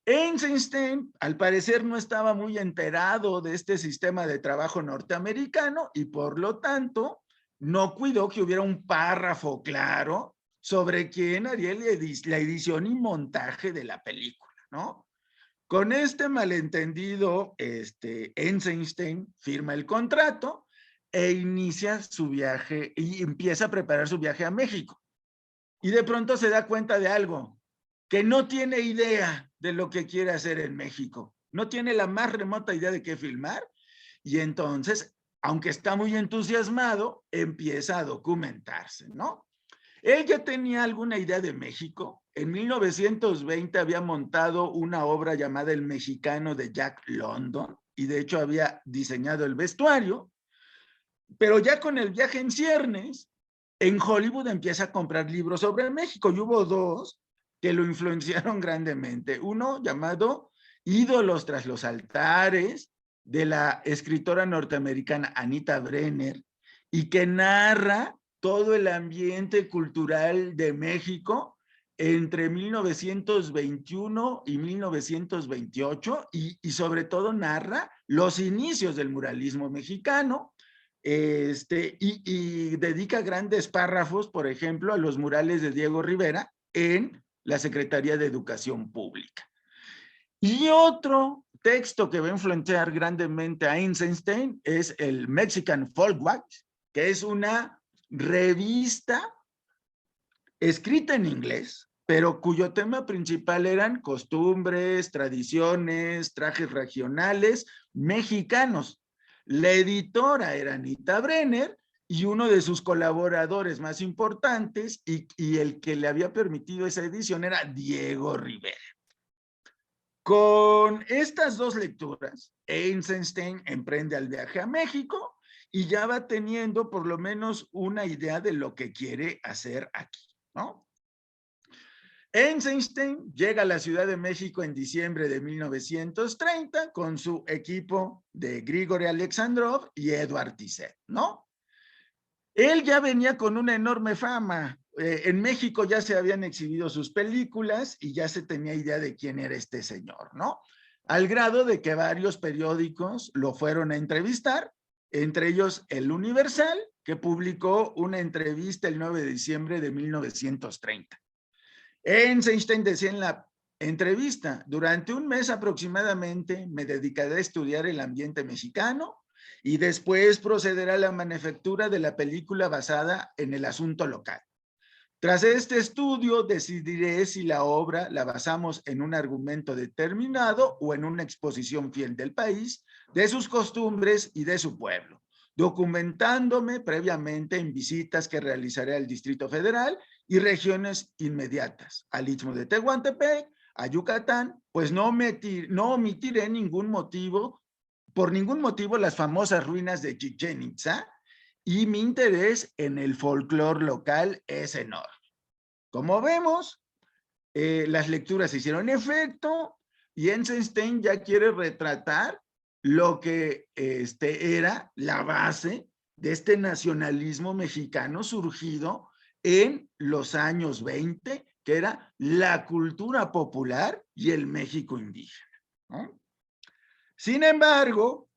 Eisenstein, al parecer, no estaba muy enterado de este sistema de trabajo norteamericano y por lo tanto no cuidó que hubiera un párrafo claro sobre quién haría la edición y montaje de la película, ¿no? Con este malentendido, Eisenstein firma el contrato e inicia su viaje y empieza a preparar su viaje a México. Y de pronto se da cuenta de algo, que no tiene idea de lo que quiere hacer en México. No tiene la más remota idea de qué filmar. Y entonces, aunque está muy entusiasmado, empieza a documentarse, ¿no? Él ya tenía alguna idea de México. En 1920 había montado una obra llamada El Mexicano de Jack London y de hecho había diseñado el vestuario, pero ya con el viaje en ciernes, en Hollywood empieza a comprar libros sobre México y hubo dos que lo influenciaron grandemente. Uno llamado Ídolos tras los altares de la escritora norteamericana Anita Brenner y que narra todo el ambiente cultural de México entre 1921 y 1928 y sobre todo narra los inicios del muralismo mexicano y dedica grandes párrafos, por ejemplo, a los murales de Diego Rivera en la Secretaría de Educación Pública. Y otro texto que va a influenciar grandemente a Eisenstein es el Mexican Folkways, que es una revista escrita en inglés, pero cuyo tema principal eran costumbres, tradiciones, trajes regionales mexicanos. La editora era Anita Brenner y uno de sus colaboradores más importantes y el que le había permitido esa edición era Diego Rivera. Con estas dos lecturas, Eisenstein emprende el viaje a México y ya va teniendo por lo menos una idea de lo que quiere hacer aquí, ¿no? Eisenstein llega a la Ciudad de México en diciembre de 1930 con su equipo de Grigori Alexandrov y Edward Tizet, ¿no? Él ya venía con una enorme fama. En México ya se habían exhibido sus películas y ya se tenía idea de quién era este señor, ¿no? Al grado de que varios periódicos lo fueron a entrevistar, entre ellos El Universal, que publicó una entrevista el 9 de diciembre de 1930. Eisenstein decía en la entrevista: durante un mes aproximadamente me dedicaré a estudiar el ambiente mexicano y después procederá a la manufactura de la película basada en el asunto local. Tras este estudio decidiré si la obra la basamos en un argumento determinado o en una exposición fiel del país, de sus costumbres y de su pueblo, documentándome previamente en visitas que realizaré al Distrito Federal y regiones inmediatas, al Istmo de Tehuantepec, a Yucatán, pues no omitiré por ningún motivo las famosas ruinas de Chichén Itzá, y mi interés en el folclore local es enorme. Como vemos, las lecturas hicieron efecto y Eisenstein ya quiere retratar lo que era la base de este nacionalismo mexicano surgido en los años 20, que era la cultura popular y el México indígena, ¿no? Sin embargo,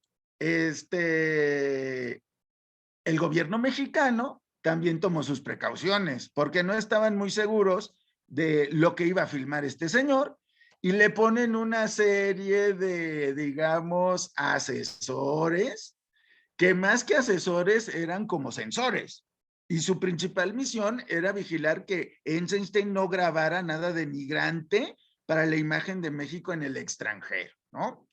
el gobierno mexicano también tomó sus precauciones, porque no estaban muy seguros de lo que iba a filmar este señor, y le ponen una serie de, digamos, asesores, que más que asesores eran como censores, y su principal misión era vigilar que Eisenstein no grabara nada de migrante para la imagen de México en el extranjero, ¿no?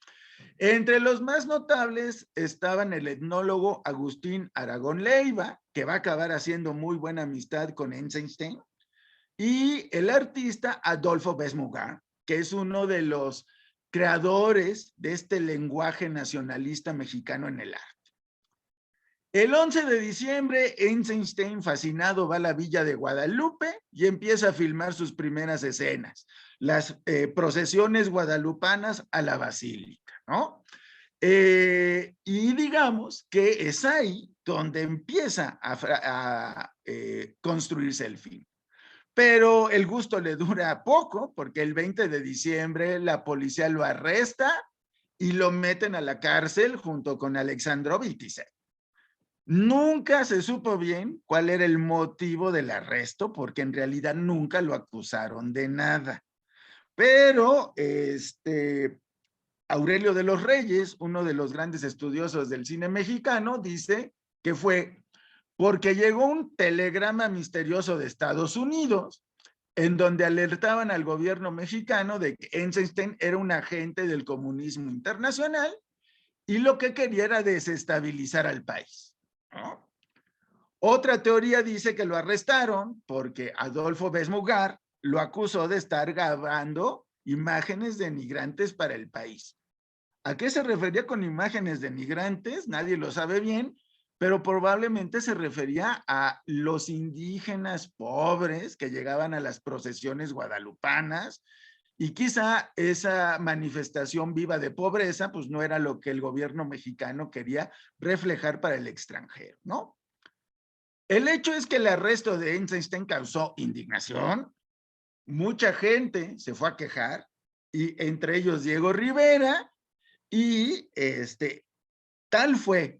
Entre los más notables estaban el etnólogo Agustín Aragón Leiva, que va a acabar haciendo muy buena amistad con Eisenstein, y el artista Adolfo Besmugar, que es uno de los creadores de este lenguaje nacionalista mexicano en el arte. El 11 de diciembre, Eisenstein, fascinado, va a la villa de Guadalupe y empieza a filmar sus primeras escenas, las procesiones guadalupanas a la basílica, ¿no? Y digamos que es ahí donde empieza a construirse el film. Pero el gusto le dura poco, porque el 20 de diciembre la policía lo arresta y lo meten a la cárcel junto con Alexandrov y Tizet. Nunca se supo bien cuál era el motivo del arresto, porque en realidad nunca lo acusaron de nada. Pero Aurelio de los Reyes, uno de los grandes estudiosos del cine mexicano, dice que fue porque llegó un telegrama misterioso de Estados Unidos en donde alertaban al gobierno mexicano de que Eisenstein era un agente del comunismo internacional y lo que quería era desestabilizar al país, ¿no? Otra teoría dice que lo arrestaron porque Adolfo Besmugar lo acusó de estar grabando imágenes de migrantes para el país. ¿A qué se refería con imágenes de migrantes? Nadie lo sabe bien, pero probablemente se refería a los indígenas pobres que llegaban a las procesiones guadalupanas y quizá esa manifestación viva de pobreza, pues no era lo que el gobierno mexicano quería reflejar para el extranjero, ¿no? El hecho es que el arresto de Eisenstein causó indignación, mucha gente se fue a quejar, y entre ellos Diego Rivera, y tal fue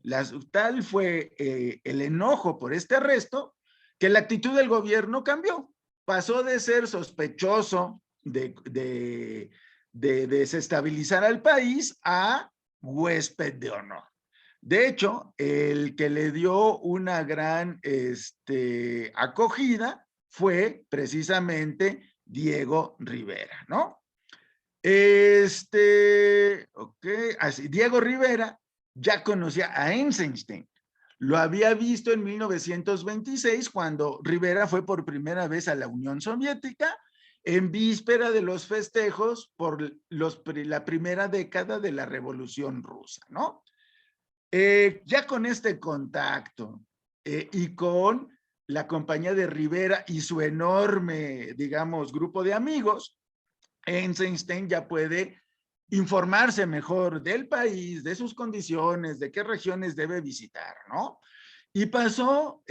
el enojo por este arresto que la actitud del gobierno cambió. Pasó de ser sospechoso de desestabilizar al país a huésped de honor. De hecho, el que le dio una gran acogida fue precisamente Diego Rivera, ¿no? Ok, así, Diego Rivera ya conocía a Eisenstein. Lo había visto en 1926 cuando Rivera fue por primera vez a la Unión Soviética en víspera de los festejos por la primera década de la Revolución Rusa, ¿no? Ya con este contacto y con la compañía de Rivera y su enorme, digamos, grupo de amigos, Eisenstein ya puede informarse mejor del país, de sus condiciones, de qué regiones debe visitar, ¿no? Y pasó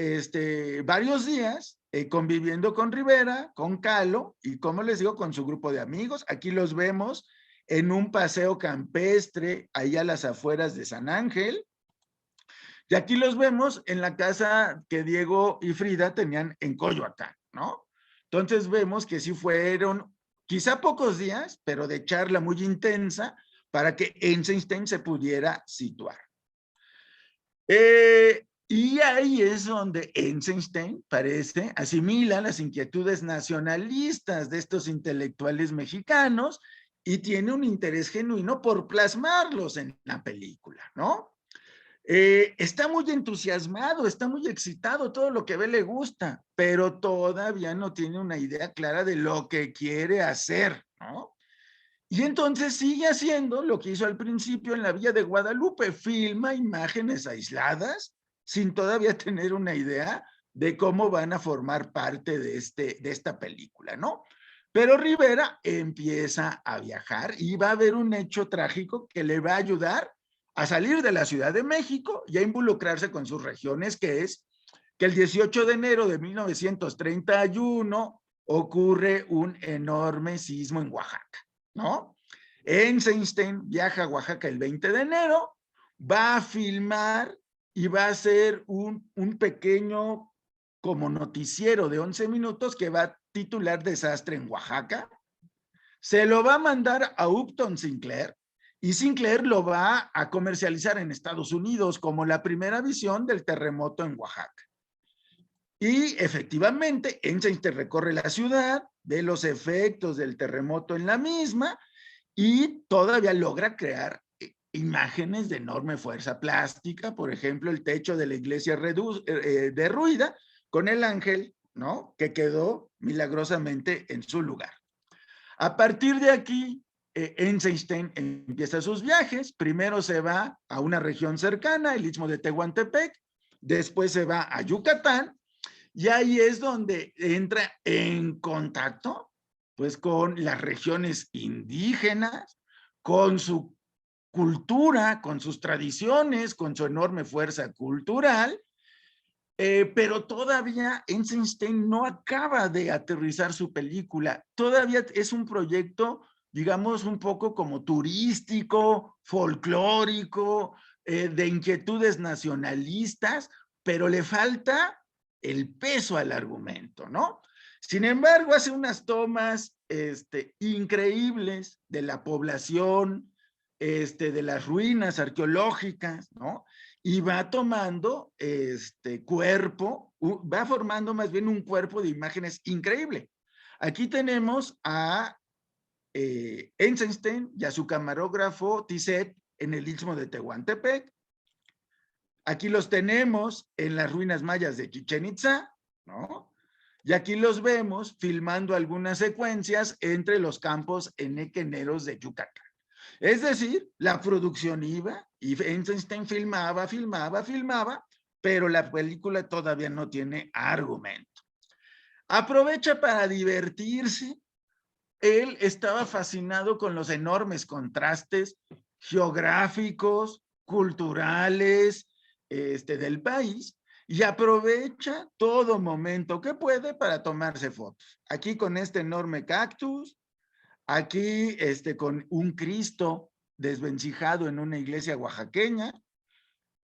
varios días conviviendo con Rivera, con Kahlo y, como les digo, con su grupo de amigos. Aquí los vemos en un paseo campestre ahí a las afueras de San Ángel. Y aquí los vemos en la casa que Diego y Frida tenían en Coyoacán, ¿no? Entonces vemos que sí fueron quizá pocos días, pero de charla muy intensa para que Eisenstein se pudiera situar. Y ahí es donde Eisenstein parece asimila las inquietudes nacionalistas de estos intelectuales mexicanos y tiene un interés genuino por plasmarlos en la película, ¿no? Está muy entusiasmado, está muy excitado, todo lo que ve le gusta, pero todavía no tiene una idea clara de lo que quiere hacer, ¿no? Y entonces sigue haciendo lo que hizo al principio en la Villa de Guadalupe, filma imágenes aisladas sin todavía tener una idea de cómo van a formar parte de esta película, ¿no? Pero Rivera empieza a viajar y va a haber un hecho trágico que le va a ayudar a salir de la Ciudad de México y a involucrarse con sus regiones, que es que el 18 de enero de 1931 ocurre un enorme sismo en Oaxaca, ¿no? Eisenstein viaja a Oaxaca el 20 de enero, va a filmar y va a hacer un pequeño como noticiero de 11 minutos que va a titular Desastre en Oaxaca. Se lo va a mandar a Upton Sinclair, y Sinclair lo va a comercializar en Estados Unidos como la primera visión del terremoto en Oaxaca. Y efectivamente, Eisenstein recorre la ciudad, ve los efectos del terremoto en la misma y todavía logra crear imágenes de enorme fuerza plástica, por ejemplo, el techo de la iglesia derruida con el ángel, ¿no? Que quedó milagrosamente en su lugar. A partir de aquí, Eisenstein empieza sus viajes. Primero se va a una región cercana, el Istmo de Tehuantepec, después se va a Yucatán, y ahí es donde entra en contacto pues con las regiones indígenas, con su cultura, con sus tradiciones, con su enorme fuerza cultural, pero todavía Eisenstein no acaba de aterrizar su película. Todavía es un proyecto, digamos, un poco como turístico, folclórico, de inquietudes nacionalistas, pero le falta el peso al argumento, ¿no? Sin embargo, hace unas tomas increíbles de la población, de las ruinas arqueológicas, ¿no? Y va tomando cuerpo, va formando más bien un cuerpo de imágenes increíble. Aquí tenemos a Eisenstein y a su camarógrafo Tisset en el Istmo de Tehuantepec. Aquí los tenemos en las ruinas mayas de Chichén Itzá, ¿no? Y aquí los vemos filmando algunas secuencias entre los campos enequeneros de Yucatán. Es decir, la producción iba y Eisenstein filmaba, pero la película todavía no tiene argumento. Aprovecha para divertirse él estaba fascinado con los enormes contrastes geográficos, culturales, del país, y aprovecha todo momento que puede para tomarse fotos. Aquí con este enorme cactus, aquí con un Cristo desvencijado en una iglesia oaxaqueña,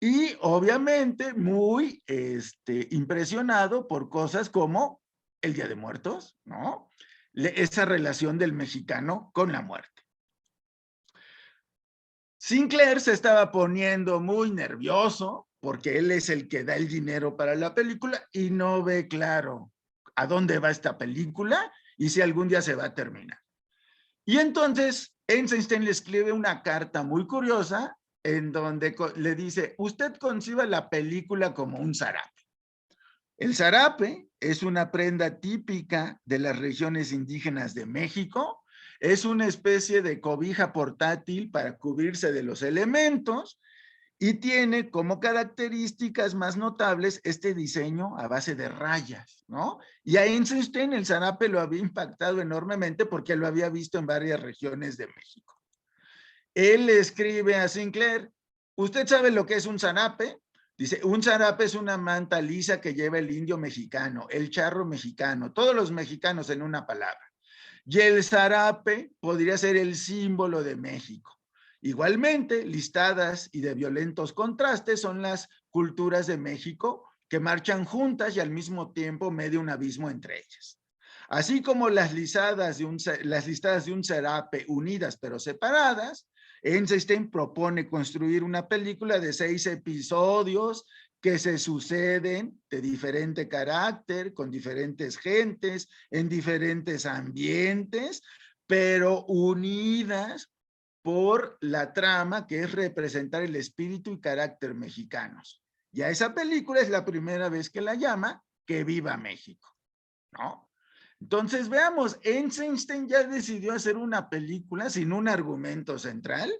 y obviamente muy impresionado por cosas como el Día de Muertos, ¿no? Esa relación del mexicano con la muerte. Sinclair se estaba poniendo muy nervioso porque él es el que da el dinero para la película y no ve claro a dónde va esta película y si algún día se va a terminar. Y entonces Eisenstein le escribe una carta muy curiosa en donde le dice, usted conciba la película como un zarape. El zarape es una prenda típica de las regiones indígenas de México, es una especie de cobija portátil para cubrirse de los elementos y tiene como características más notables este diseño a base de rayas, ¿no? Y a Eisenstein el zarape lo había impactado enormemente porque lo había visto en varias regiones de México. Él le escribe a Sinclair, ¿usted sabe lo que es un zarape? Dice, un zarape es una manta lisa que lleva el indio mexicano, el charro mexicano, todos los mexicanos en una palabra. Y el zarape podría ser el símbolo de México. Igualmente, listadas y de violentos contrastes son las culturas de México que marchan juntas y al mismo tiempo media un abismo entre ellas. Así como las listadas de un zarape unidas pero separadas, Eisenstein propone construir una película de 6 episodios que se suceden de diferente carácter, con diferentes gentes, en diferentes ambientes, pero unidas por la trama que es representar el espíritu y carácter mexicanos. Y a esa película es la primera vez que la llama Que Viva México, ¿no? Entonces, veamos, Eisenstein ya decidió hacer una película sin un argumento central,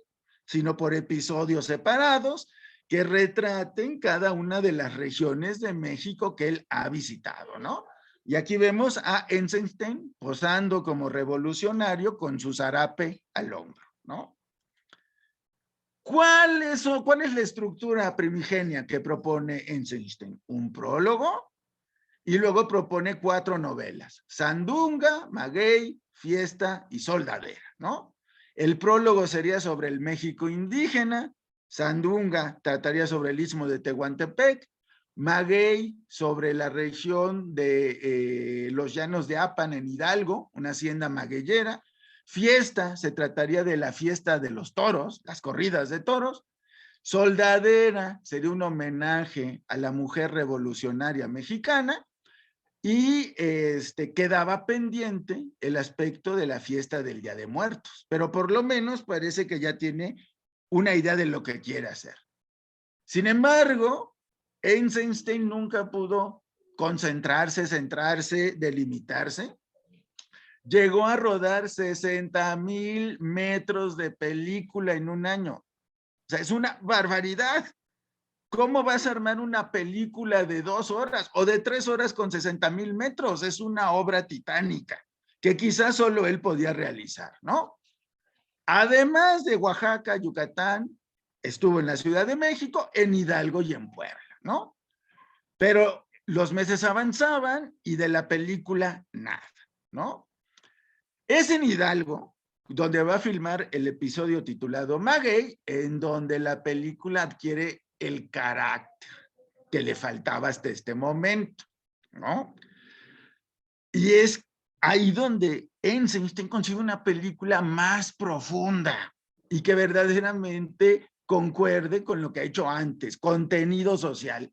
sino por episodios separados que retraten cada una de las regiones de México que él ha visitado, ¿no? Y aquí vemos a Eisenstein posando como revolucionario con su zarape al hombro, ¿no? ¿Cuál es la estructura primigenia que propone Eisenstein? Un prólogo, y luego propone 4 novelas, Sandunga, Maguey, Fiesta y Soldadera, ¿no? El prólogo sería sobre el México indígena, Sandunga trataría sobre el istmo de Tehuantepec, Maguey sobre la región de los llanos de Apan en Hidalgo, una hacienda magueyera, Fiesta se trataría de la fiesta de los toros, las corridas de toros, Soldadera sería un homenaje a la mujer revolucionaria mexicana, y quedaba pendiente el aspecto de la fiesta del Día de Muertos, pero por lo menos parece que ya tiene una idea de lo que quiere hacer. Sin embargo, Eisenstein nunca pudo concentrarse, centrarse, delimitarse. Llegó a rodar 60,000 metros de película en un año. O sea, es una barbaridad. ¿Cómo vas a armar una película de 2 horas o de 3 horas con 60,000 metros? Es una obra titánica que quizás solo él podía realizar, ¿no? Además de Oaxaca, Yucatán, estuvo en la Ciudad de México, en Hidalgo y en Puebla, ¿no? Pero los meses avanzaban y de la película nada, ¿no? Es en Hidalgo donde va a filmar el episodio titulado Maguey, en donde la película adquiere el carácter que le faltaba hasta este momento, ¿no? Y es ahí donde Eisenstein consigue una película más profunda y que verdaderamente concuerde con lo que ha hecho antes, contenido social.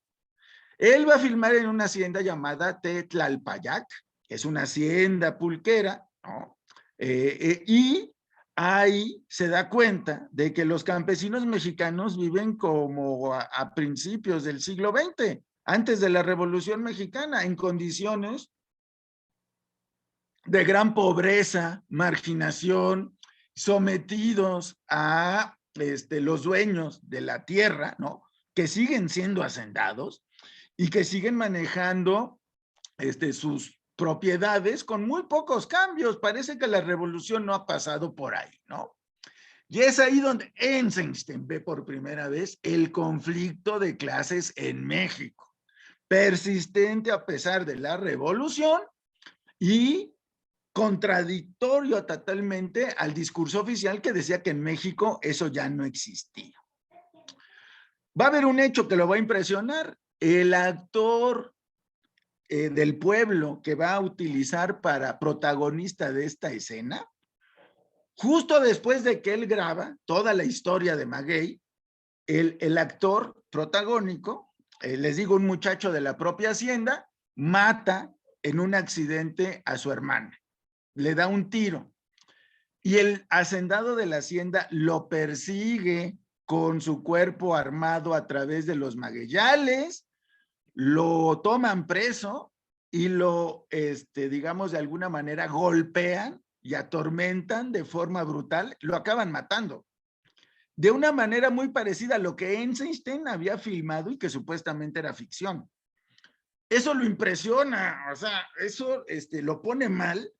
Él va a filmar en una hacienda llamada Tetlalpayac, que es una hacienda pulquera, ¿no? Y ahí se da cuenta de que los campesinos mexicanos viven como a principios del siglo XX, antes de la Revolución Mexicana, en condiciones de gran pobreza, marginación, sometidos a los dueños de la tierra, ¿no? Que siguen siendo hacendados y que siguen manejando sus propiedades con muy pocos cambios. Parece que la revolución no ha pasado por ahí, ¿no? Y es ahí donde Eisenstein ve por primera vez el conflicto de clases en México, persistente a pesar de la revolución y contradictorio totalmente al discurso oficial que decía que en México eso ya no existía. Va a haber un hecho que lo va a impresionar. El actor del pueblo que va a utilizar para protagonista de esta escena, justo después de que él graba toda la historia de Maguey, el actor protagónico, les digo, un muchacho de la propia hacienda, mata en un accidente a su hermana, le da un tiro y el hacendado de la hacienda lo persigue con su cuerpo armado a través de los magueyales, lo toman preso y lo, digamos, de alguna manera golpean y atormentan de forma brutal, lo acaban matando. De una manera muy parecida a lo que Eisenstein había filmado y que supuestamente era ficción. Eso lo impresiona, o sea, eso lo pone mal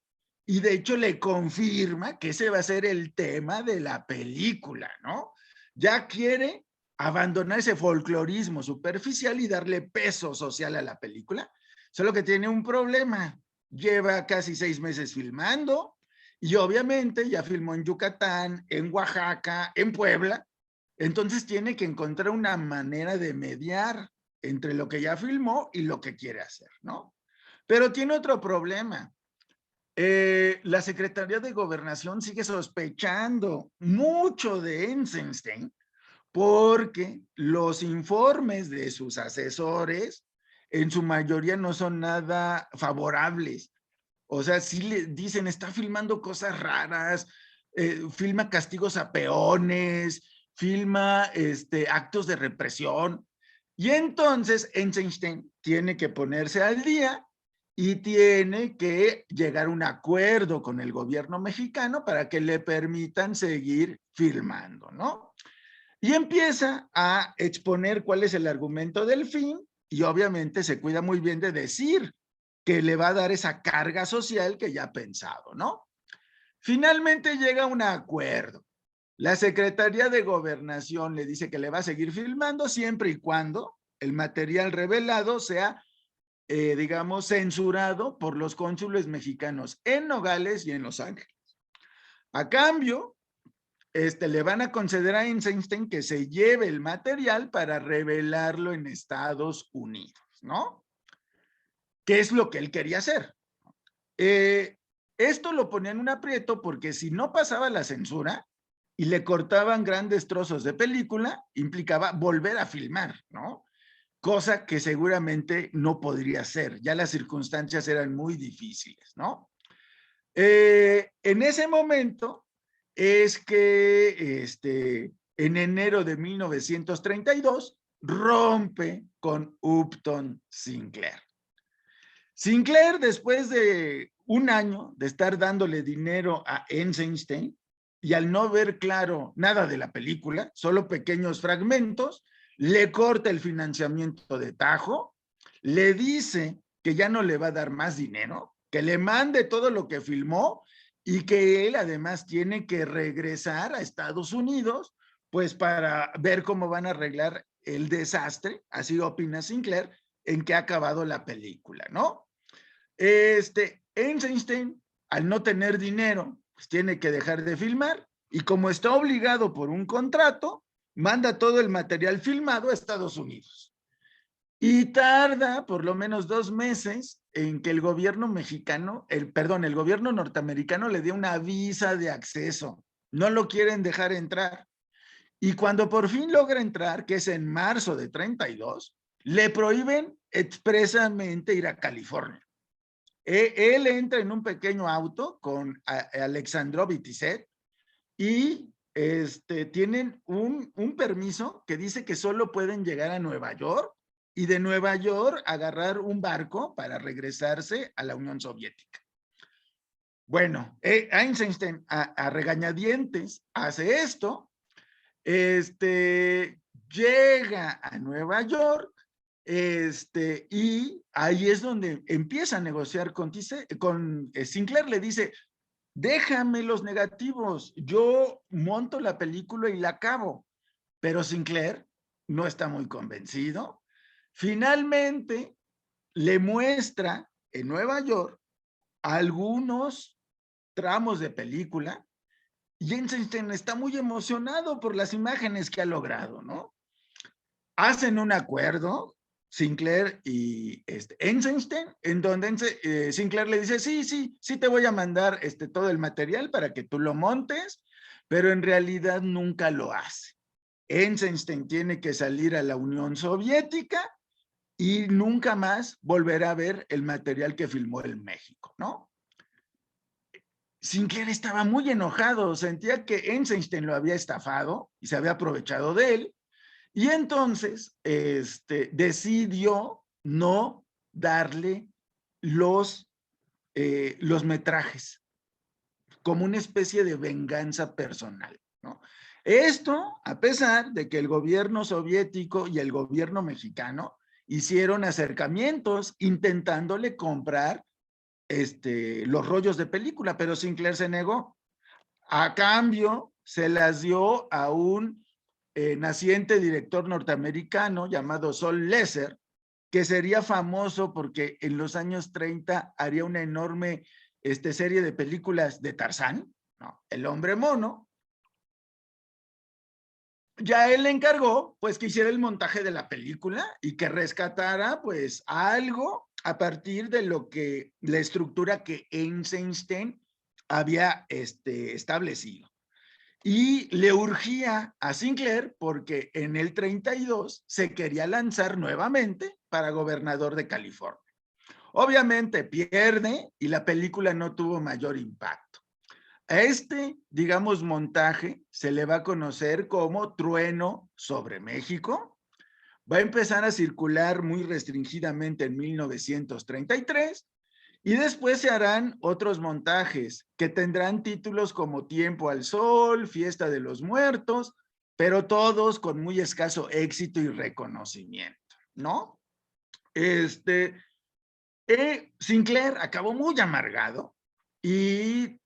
y de hecho le confirma que ese va a ser el tema de la película, ¿no? Ya quiere abandonar ese folclorismo superficial y darle peso social a la película, solo que tiene un problema. Lleva casi 6 meses filmando y obviamente ya filmó en Yucatán, en Oaxaca, en Puebla, entonces tiene que encontrar una manera de mediar entre lo que ya filmó y lo que quiere hacer, ¿no? Pero tiene otro problema. La Secretaría de Gobernación sigue sospechando mucho de Eisenstein porque los informes de sus asesores en su mayoría no son nada favorables. O sea, sí le dicen, está filmando cosas raras, filma castigos a peones, filma actos de represión. Y entonces Eisenstein tiene que ponerse al día y tiene que llegar a un acuerdo con el gobierno mexicano para que le permitan seguir filmando, ¿no? Y empieza a exponer cuál es el argumento del film y obviamente se cuida muy bien de decir que le va a dar esa carga social que ya ha pensado, ¿no? Finalmente llega a un acuerdo. La Secretaría de Gobernación le dice que le va a seguir filmando siempre y cuando el material revelado sea, digamos, censurado por los cónsules mexicanos en Nogales y en Los Ángeles. A cambio, le van a conceder a Eisenstein que se lleve el material para revelarlo en Estados Unidos, ¿no? ¿Qué es lo que él quería hacer? Esto lo ponía en un aprieto porque si no pasaba la censura y le cortaban grandes trozos de película, implicaba volver a filmar, ¿no? Cosa que seguramente no podría ser. Ya las circunstancias eran muy difíciles, ¿no? En ese momento es que en enero de 1932 rompe con Upton Sinclair. Sinclair, después de un año de estar dándole dinero a Eisenstein y al no ver claro nada de la película, solo pequeños fragmentos, le corta el financiamiento de tajo, le dice que ya no le va a dar más dinero, que le mande todo lo que filmó y que él además tiene que regresar a Estados Unidos, pues para ver cómo van a arreglar el desastre, así opina Sinclair, en que ha acabado la película, ¿no? Eisenstein, al no tener dinero, pues tiene que dejar de filmar y como está obligado por un contrato, manda todo el material filmado a Estados Unidos. Y tarda por lo menos 2 meses en que el gobierno mexicano, el gobierno norteamericano le dé una visa de acceso. No lo quieren dejar entrar. Y cuando por fin logra entrar, que es en marzo de 32, le prohíben expresamente ir a California. Él entra en un pequeño auto con Alexandrov y Tisset y tienen un permiso que dice que solo pueden llegar a Nueva York y de Nueva York agarrar un barco para regresarse a la Unión Soviética. Bueno, Eisenstein a regañadientes hace esto, llega a Nueva York Y ahí es donde empieza a negociar con Sinclair. Le dice, déjame los negativos, yo monto la película y la acabo. Pero Sinclair no está muy convencido. Finalmente le muestra en Nueva York algunos tramos de película y Eisenstein está muy emocionado por las imágenes que ha logrado, ¿no? Hacen un acuerdo, Sinclair y Eisenstein, en donde Sinclair le dice, sí te voy a mandar todo el material para que tú lo montes, pero en realidad nunca lo hace. Eisenstein tiene que salir a la Unión Soviética y nunca más volverá a ver el material que filmó en México, ¿no? Sinclair estaba muy enojado, sentía que Eisenstein lo había estafado y se había aprovechado de él, y entonces decidió no darle los metrajes como una especie de venganza personal, ¿no? Esto a pesar de que el gobierno soviético y el gobierno mexicano hicieron acercamientos intentándole comprar los rollos de película, pero Sinclair se negó. A cambio, se las dio a un naciente director norteamericano llamado Sol Lesser, que sería famoso porque en los años 30 haría una enorme serie de películas de Tarzán, ¿no? El hombre mono. Ya él le encargó, pues, que hiciera el montaje de la película y que rescatara, pues, algo a partir de lo que, la estructura que Eisenstein había establecido. Y le urgía a Sinclair porque en el 32 se quería lanzar nuevamente para gobernador de California. Obviamente pierde y la película no tuvo mayor impacto. A digamos, montaje se le va a conocer como Trueno sobre México. Va a empezar a circular muy restringidamente en 1933 y después se harán otros montajes que tendrán títulos como Tiempo al Sol, Fiesta de los Muertos, pero todos con muy escaso éxito y reconocimiento, ¿no? Sinclair acabó muy amargado y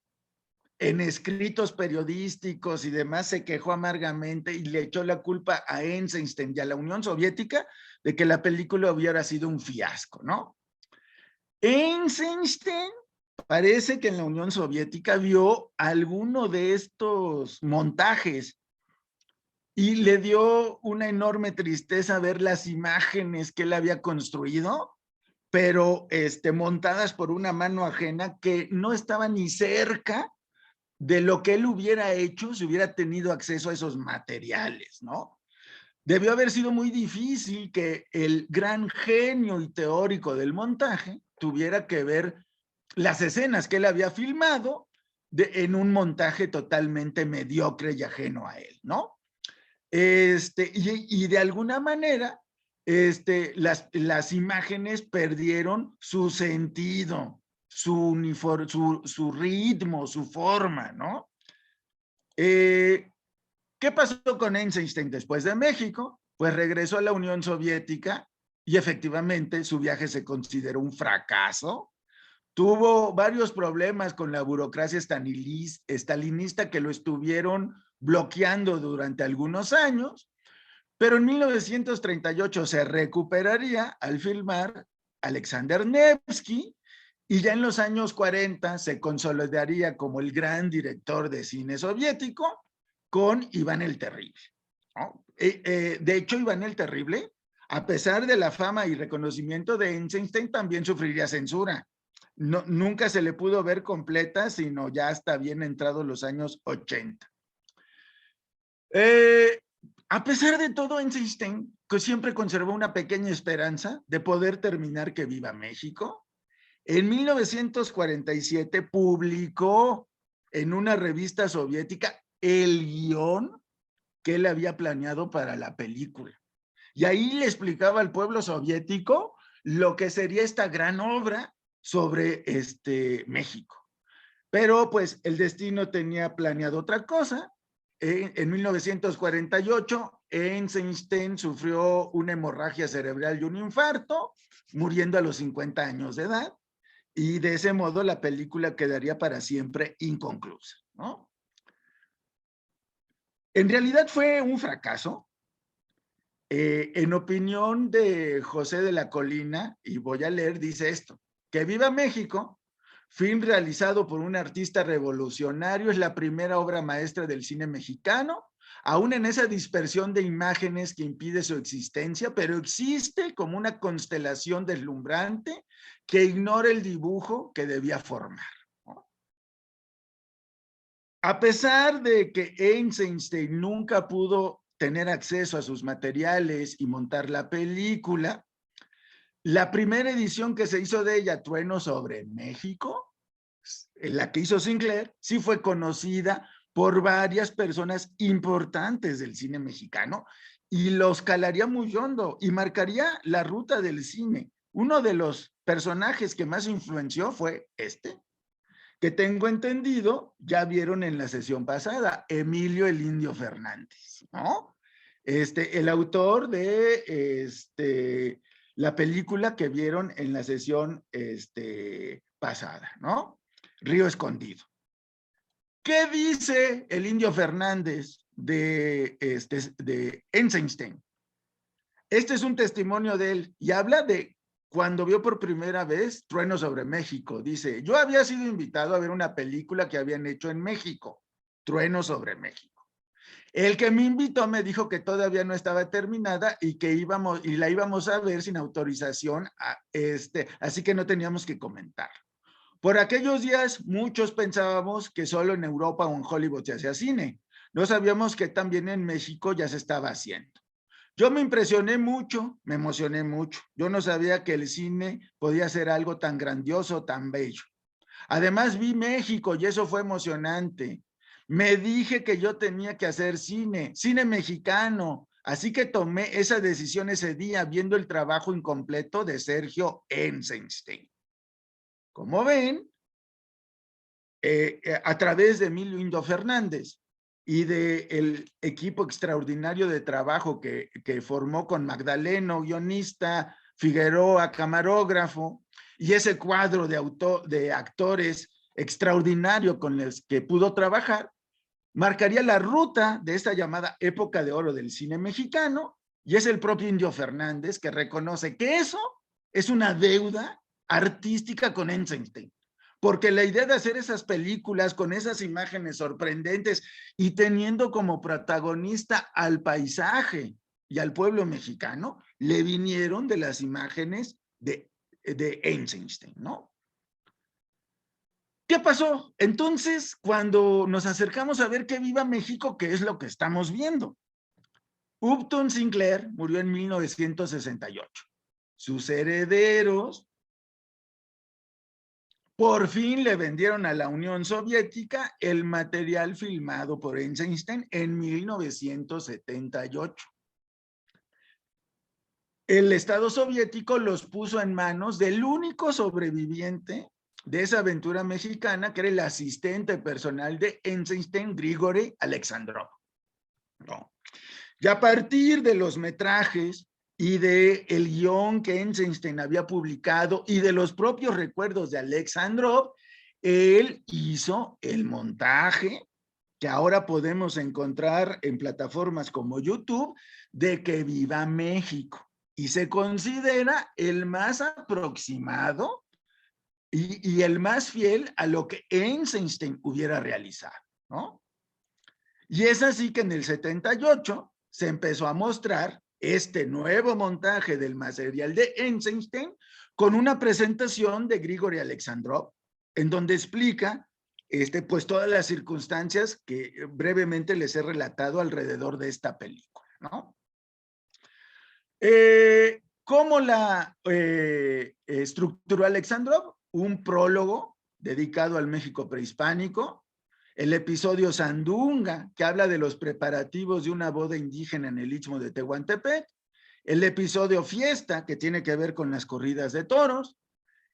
en escritos periodísticos y demás se quejó amargamente y le echó la culpa a Eisenstein y a la Unión Soviética de que la película hubiera sido un fiasco, ¿no? Eisenstein parece que en la Unión Soviética vio alguno de estos montajes y le dio una enorme tristeza ver las imágenes que él había construido, pero montadas por una mano ajena que no estaba ni cerca de lo que él hubiera hecho si hubiera tenido acceso a esos materiales, ¿no? Debió haber sido muy difícil que el gran genio y teórico del montaje tuviera que ver las escenas que él había filmado en un totalmente mediocre y ajeno a él, ¿no? Y de alguna manera, las imágenes perdieron su sentido, su ritmo, su forma, ¿no? ¿Qué pasó con Eisenstein después de México? Pues regresó a la Unión Soviética y efectivamente su viaje se consideró un fracaso. Tuvo varios problemas con la burocracia estalinista que lo estuvieron bloqueando durante algunos años, pero en 1938 se recuperaría al filmar Alexander Nevsky y ya en los años 40 se consolidaría como el gran director de cine soviético con Iván el Terrible, ¿no? De hecho, Iván el Terrible, a pesar de la fama y reconocimiento de Eisenstein, también sufriría censura. No, nunca se le pudo ver completa, sino ya hasta bien entrados los años 80. A pesar de todo, Eisenstein que siempre conservó una pequeña esperanza de poder terminar Que Viva México. En 1947 publicó en una revista soviética el guión que él había planeado para la película. Y ahí le explicaba al pueblo soviético lo que sería esta gran obra sobre México. Pero pues el destino tenía planeado otra cosa en 1948, Eisenstein sufrió una hemorragia cerebral y un infarto, muriendo a los 50 años de edad, y de ese modo la película quedaría para siempre inconclusa, ¿no? En realidad fue un fracaso. En opinión de José de la Colina, y voy a leer, dice esto: Que viva México, film realizado por un artista revolucionario, es la primera obra maestra del cine mexicano, aún en esa dispersión de imágenes que impide su existencia, pero existe como una constelación deslumbrante que ignora el dibujo que debía formar. A pesar de que Eisenstein nunca pudo tener acceso a sus materiales y montar la película, la primera edición que se hizo de ella, Trueno sobre México, la que hizo Sinclair, sí fue conocida por varias personas importantes del cine mexicano y los calaría muy hondo y marcaría la ruta del cine. Uno de los personajes que más influenció fue que tengo entendido, ya vieron en la sesión pasada, Emilio el Indio Fernández, ¿no? El autor de la película que vieron en la sesión pasada, ¿no? Río Escondido. ¿Qué dice el Indio Fernández de Eisenstein? Este es un testimonio de él y habla de cuando vio por primera vez Trueno sobre México. Dice: yo había sido invitado a ver una película que habían hecho en México, Trueno sobre México. El que me invitó me dijo que todavía no estaba terminada y que la íbamos a ver sin autorización, así que no teníamos que comentar. Por aquellos días muchos pensábamos que solo en Europa o en Hollywood se hacía cine. No sabíamos que también en México ya se estaba haciendo. Yo me impresioné mucho, me emocioné mucho. Yo no sabía que el cine podía ser algo tan grandioso, tan bello. Además vi México y eso fue emocionante. Me dije que yo tenía que hacer cine mexicano. Así que tomé esa decisión ese día viendo el trabajo incompleto de Sergio Eisenstein. Como ven, a través de Emilio Indio Fernández y del equipo extraordinario de trabajo que formó con Magdaleno, guionista, Figueroa, camarógrafo, y ese cuadro de actores extraordinario con los que pudo trabajar, marcaría la ruta de esta llamada época de oro del cine mexicano, y es el propio Indio Fernández que reconoce que eso es una deuda artística con Eisenstein. Porque la idea de hacer esas películas con esas imágenes sorprendentes y teniendo como protagonista al paisaje y al pueblo mexicano, le vinieron de las imágenes de Eisenstein, ¿no? ¿Qué pasó? Entonces, cuando nos acercamos a ver que viva México, ¿qué es lo que estamos viendo? Upton Sinclair murió en 1968. Sus herederos por fin le vendieron a la Unión Soviética el material filmado por Eisenstein en 1978. El Estado soviético los puso en manos del único sobreviviente de esa aventura mexicana, que era el asistente personal de Eisenstein, Grigori Alexandrov. ¿No? Y a partir de los metrajes y del guión que Eisenstein había publicado y de los propios recuerdos de Alexandrov, él hizo el montaje que ahora podemos encontrar en plataformas como YouTube, de Que Viva México, y se considera el más aproximado y el más fiel a lo que Eisenstein hubiera realizado, ¿no? Y es así que en el 78 se empezó a mostrar este nuevo montaje del material de Eisenstein con una presentación de Grigori Alexandrov, en donde explica pues todas las circunstancias que brevemente les he relatado alrededor de esta película, ¿no? ¿Cómo la estructuró Alexandrov? Un prólogo dedicado al México prehispánico, el episodio Sandunga, que habla de los preparativos de una boda indígena en el Istmo de Tehuantepec, el episodio Fiesta, que tiene que ver con las corridas de toros,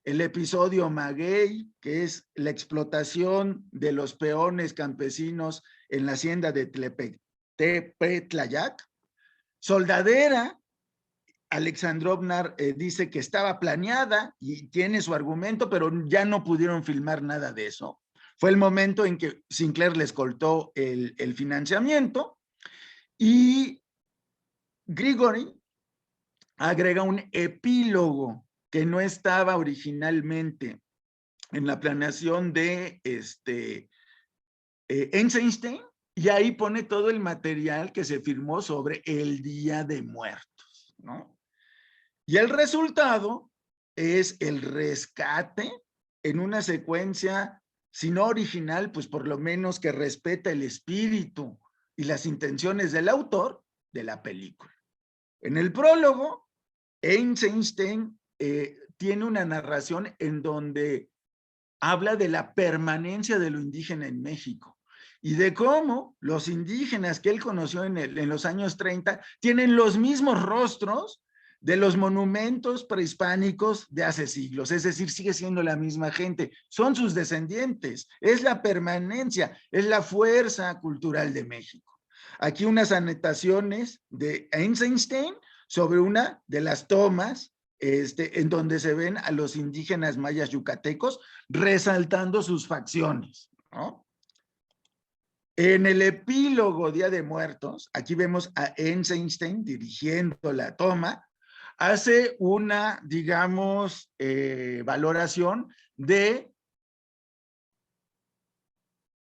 el episodio Maguey, que es la explotación de los peones campesinos en la hacienda de Tepetlayac. Soldadera, Alexandrovna dice que estaba planeada y tiene su argumento, pero ya no pudieron filmar nada de eso. Fue el momento en que Sinclair les cortó el financiamiento y Grigori agrega un epílogo que no estaba originalmente en la planeación de Eisenstein, y ahí pone todo el material que se firmó sobre el Día de Muertos, ¿no? Y el resultado es el rescate en una secuencia, si no original, pues por lo menos que respeta el espíritu y las intenciones del autor de la película. En el prólogo, Eisenstein tiene una narración en donde habla de la permanencia de lo indígena en México y de cómo los indígenas que él conoció en los años 30 tienen los mismos rostros de los monumentos prehispánicos de hace siglos, es decir, sigue siendo la misma gente, son sus descendientes, es la permanencia, es la fuerza cultural de México. Aquí unas anotaciones de Eisenstein sobre una de las tomas en donde se ven a los indígenas mayas yucatecos resaltando sus facciones, ¿no? En el epílogo Día de Muertos, aquí vemos a Eisenstein dirigiendo la toma, hace una, digamos, valoración de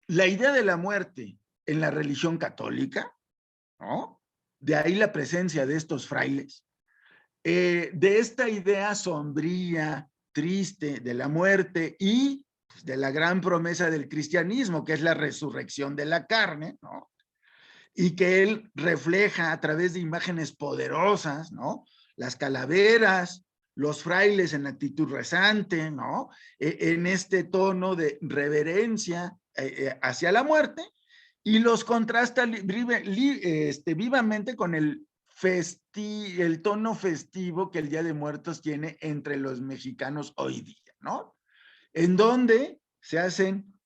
la idea de la muerte en la religión católica, ¿no? De ahí la presencia de estos frailes, de esta idea sombría, triste de la muerte y pues, de la gran promesa del cristianismo, que es la resurrección de la carne, ¿no? Y que él refleja a través de imágenes poderosas, ¿no? Las calaveras, los frailes en actitud rezante, ¿no? En este tono de reverencia hacia la muerte, y los contrasta vivamente con el tono festivo que el Día de Muertos tiene entre los mexicanos hoy día, ¿no? En donde se hacen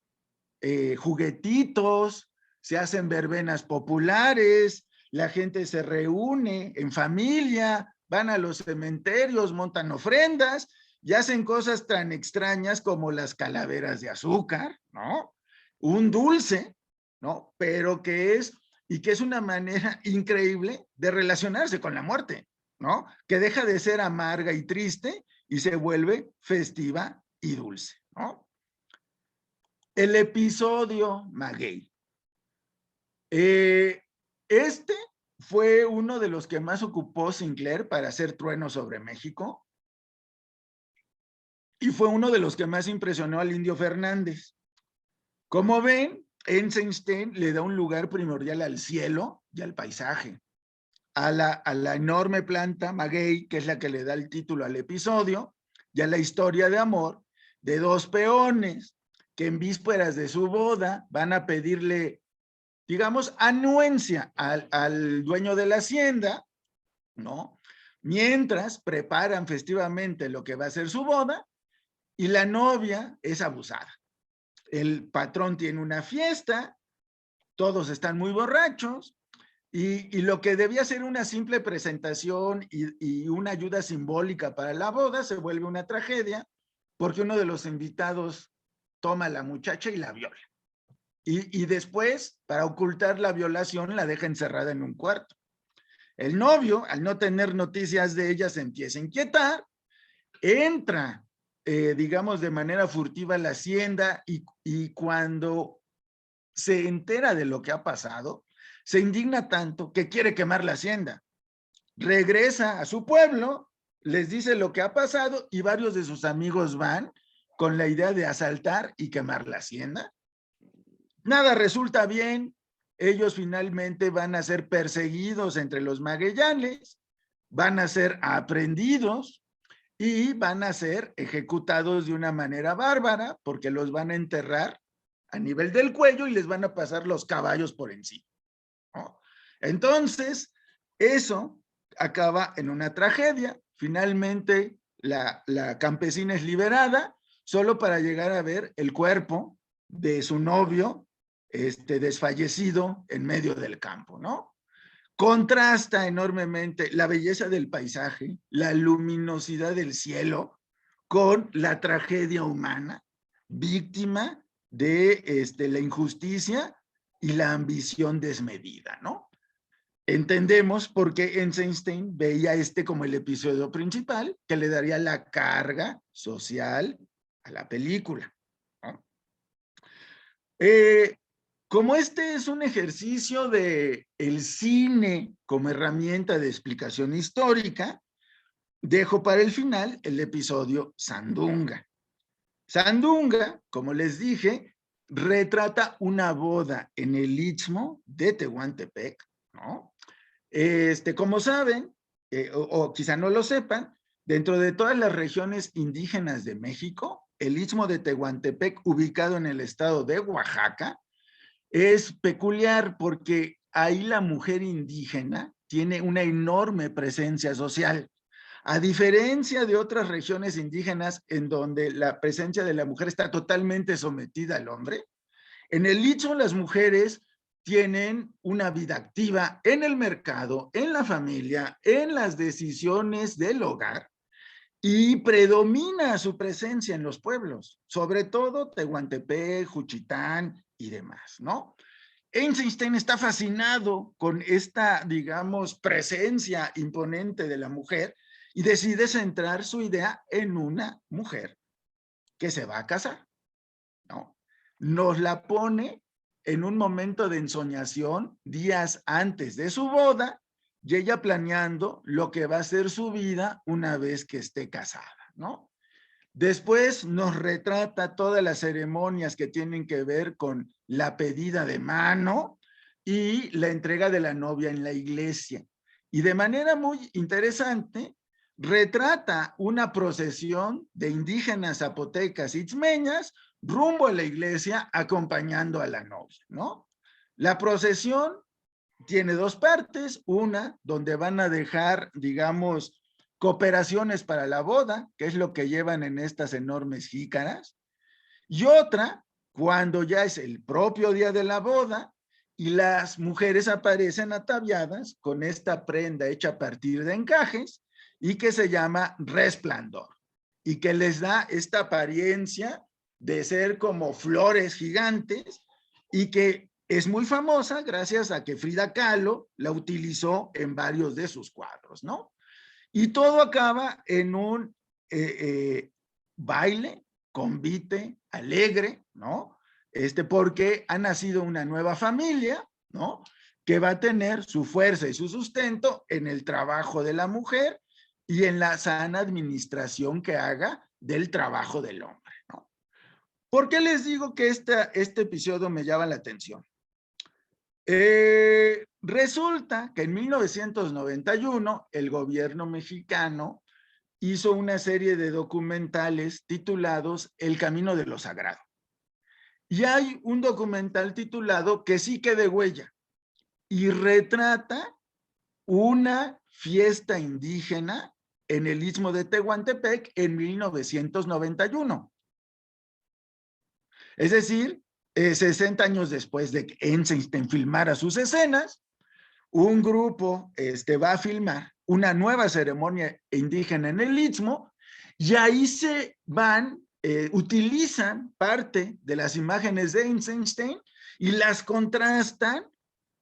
juguetitos, se hacen verbenas populares, la gente se reúne en familia, van a los cementerios, montan ofrendas y hacen cosas tan extrañas como las calaveras de azúcar, ¿no? Un dulce, ¿no? Pero que es una manera increíble de relacionarse con la muerte, ¿no? Que deja de ser amarga y triste y se vuelve festiva y dulce, ¿no? El episodio Maguey. Este fue uno de los que más ocupó Sinclair para hacer Trueno sobre México y fue uno de los que más impresionó al Indio Fernández. Como ven, Eisenstein le da un lugar primordial al cielo y al paisaje, a la enorme planta Maguey, que es la que le da el título al episodio, y a la historia de amor de dos peones que en vísperas de su boda van a pedirle, digamos, anuencia al dueño de la hacienda, ¿no? Mientras preparan festivamente lo que va a ser su boda y la novia es abusada. El patrón tiene una fiesta, todos están muy borrachos y lo que debía ser una simple presentación y una ayuda simbólica para la boda se vuelve una tragedia porque uno de los invitados toma a la muchacha y la viola. Y después, para ocultar la violación, la deja encerrada en un cuarto. El novio, al no tener noticias de ella, se empieza a inquietar, entra, digamos, de manera furtiva a la hacienda y cuando se entera de lo que ha pasado, se indigna tanto que quiere quemar la hacienda. Regresa a su pueblo, les dice lo que ha pasado y varios de sus amigos van con la idea de asaltar y quemar la hacienda. Nada resulta bien, ellos finalmente van a ser perseguidos entre los magueyanes, van a ser aprehendidos y van a ser ejecutados de una manera bárbara porque los van a enterrar a nivel del cuello y les van a pasar los caballos por encima, ¿no? Entonces, eso acaba en una tragedia. Finalmente, la campesina es liberada solo para llegar a ver el cuerpo de su novio desfallecido en medio del campo, ¿no? Contrasta enormemente la belleza del paisaje, la luminosidad del cielo, con la tragedia humana, víctima de la injusticia y la ambición desmedida, ¿no? Entendemos por qué Eisenstein veía como el episodio principal que le daría la carga social a la película, ¿no? Como este es un ejercicio de el cine como herramienta de explicación histórica, dejo para el final el episodio Sandunga. Sandunga, como les dije, retrata una boda en el Istmo de Tehuantepec, ¿no? Como saben, o quizá no lo sepan, dentro de todas las regiones indígenas de México, el Istmo de Tehuantepec, ubicado en el estado de Oaxaca, es peculiar porque ahí la mujer indígena tiene una enorme presencia social. A diferencia de otras regiones indígenas en donde la presencia de la mujer está totalmente sometida al hombre, en el Istmo las mujeres tienen una vida activa en el mercado, en la familia, en las decisiones del hogar, y predomina su presencia en los pueblos, sobre todo Tehuantepec, Juchitán y demás, ¿no? Eisenstein está fascinado con esta, digamos, presencia imponente de la mujer y decide centrar su idea en una mujer que se va a casar, ¿no? Nos la pone en un momento de ensoñación días antes de su boda y ella planeando lo que va a ser su vida una vez que esté casada, ¿no? Después nos retrata todas las ceremonias que tienen que ver con la pedida de mano y la entrega de la novia en la iglesia. Y de manera muy interesante, retrata una procesión de indígenas zapotecas itzmeñas rumbo a la iglesia acompañando a la novia, ¿no? La procesión tiene dos partes, una donde van a dejar, digamos, cooperaciones para la boda, que es lo que llevan en estas enormes jícaras, y otra cuando ya es el propio día de la boda y las mujeres aparecen ataviadas con esta prenda hecha a partir de encajes y que se llama resplandor y que les da esta apariencia de ser como flores gigantes y que es muy famosa gracias a que Frida Kahlo la utilizó en varios de sus cuadros, ¿no? Y todo acaba en un baile, convite, alegre, ¿no? Porque ha nacido una nueva familia, ¿no? Que va a tener su fuerza y su sustento en el trabajo de la mujer y en la sana administración que haga del trabajo del hombre, ¿no? ¿Por qué les digo que este episodio me llama la atención? Resulta que en 1991 el gobierno mexicano hizo una serie de documentales titulados El Camino de lo Sagrado. Y hay un documental titulado Que sí quede huella y retrata una fiesta indígena en el Istmo de Tehuantepec en 1991. Es decir, 60 años después de que Eisenstein filmara sus escenas, un grupo va a filmar una nueva ceremonia indígena en el Istmo y ahí se van, utilizan parte de las imágenes de Eisenstein y las contrastan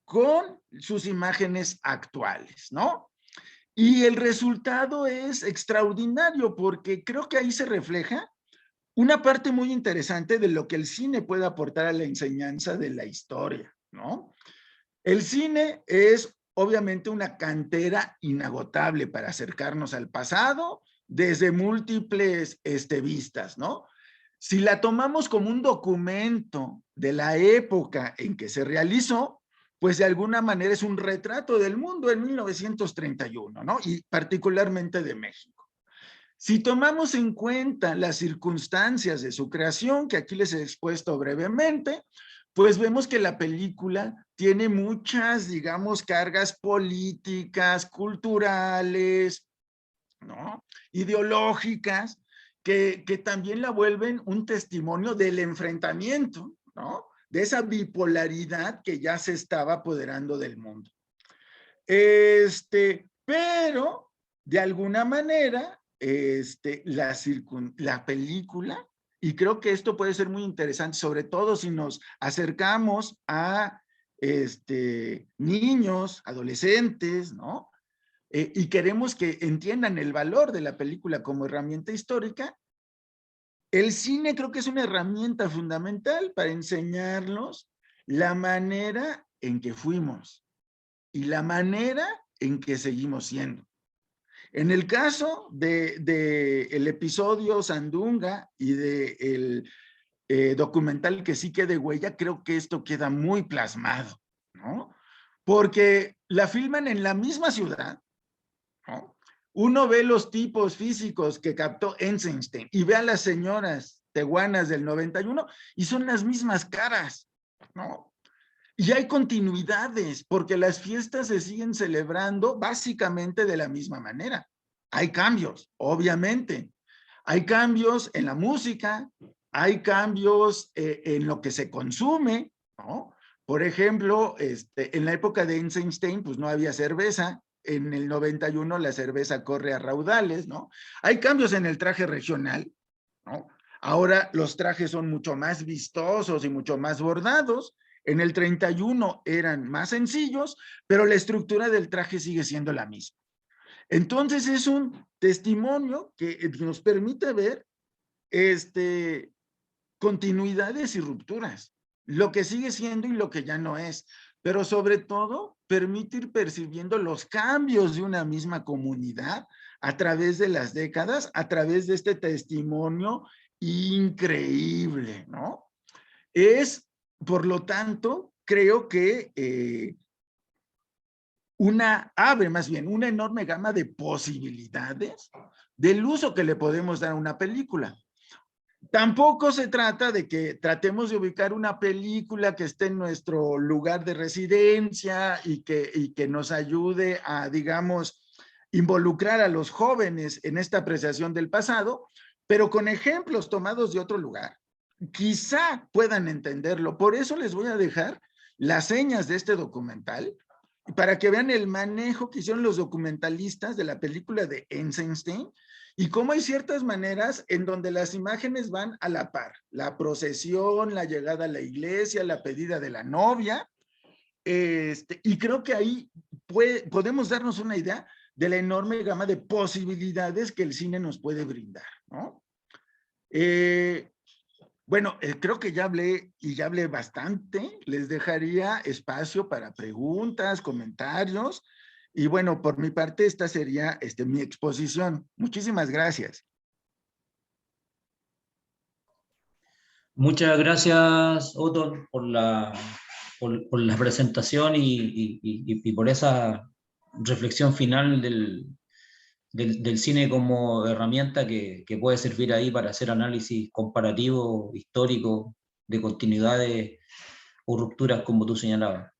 con sus imágenes actuales, ¿no? Y el resultado es extraordinario porque creo que ahí se refleja una parte muy interesante de lo que el cine puede aportar a la enseñanza de la historia, ¿no? El cine es obviamente una cantera inagotable para acercarnos al pasado desde múltiples vistas, ¿no? Si la tomamos como un documento de la época en que se realizó, pues de alguna manera es un retrato del mundo en 1931, ¿no? Y particularmente de México. Si tomamos en cuenta las circunstancias de su creación, que aquí les he expuesto brevemente, pues vemos que la película tiene muchas, digamos, cargas políticas, culturales, ¿no? Ideológicas, que también la vuelven un testimonio del enfrentamiento, ¿no? De esa bipolaridad que ya se estaba apoderando del mundo. Pero de alguna manera, la película, y creo que esto puede ser muy interesante, sobre todo si nos acercamos a niños, adolescentes, ¿no? Y queremos que entiendan el valor de la película como herramienta histórica. El cine creo que es una herramienta fundamental para enseñarlos la manera en que fuimos y la manera en que seguimos siendo. En el caso el episodio Sandunga y del documental Que sí quede huella, creo que esto queda muy plasmado, ¿no? Porque la filman en la misma ciudad, ¿no? Uno ve los tipos físicos que captó Eisenstein y ve a las señoras tehuanas del 91 y son las mismas caras, ¿no? Y hay continuidades, porque las fiestas se siguen celebrando básicamente de la misma manera. Hay cambios, obviamente. Hay cambios en la música, hay cambios en lo que se consume, ¿no? Por ejemplo, en la época de Eisenstein, pues no había cerveza. En el 91 la cerveza corre a raudales, ¿no? Hay cambios en el traje regional, ¿no? Ahora los trajes son mucho más vistosos y mucho más bordados. En el 31 eran más sencillos, pero la estructura del traje sigue siendo la misma. Entonces es un testimonio que nos permite ver continuidades y rupturas, lo que sigue siendo y lo que ya no es, pero sobre todo permite ir percibiendo los cambios de una misma comunidad a través de las décadas, a través de este testimonio increíble, ¿no? Es, por lo tanto, creo que abre más bien una enorme gama de posibilidades del uso que le podemos dar a una película. Tampoco se trata de que tratemos de ubicar una película que esté en nuestro lugar de residencia y que nos ayude a, digamos, involucrar a los jóvenes en esta apreciación del pasado, pero con ejemplos tomados de otro lugar. Quizá puedan entenderlo. Por eso les voy a dejar las señas de este documental para que vean el manejo que hicieron los documentalistas de la película de Eisenstein y cómo hay ciertas maneras en donde las imágenes van a la par. La procesión, la llegada a la iglesia, la pedida de la novia. Y creo que ahí podemos darnos una idea de la enorme gama de posibilidades que el cine nos puede brindar, ¿no? Bueno, creo que ya hablé bastante. Les dejaría espacio para preguntas, comentarios. Y bueno, por mi parte, esta sería mi exposición. Muchísimas gracias. Muchas gracias, Otto, por la presentación y por esa reflexión final del cine como herramienta que puede servir ahí para hacer análisis comparativo, histórico, de continuidades o rupturas, como tú señalabas.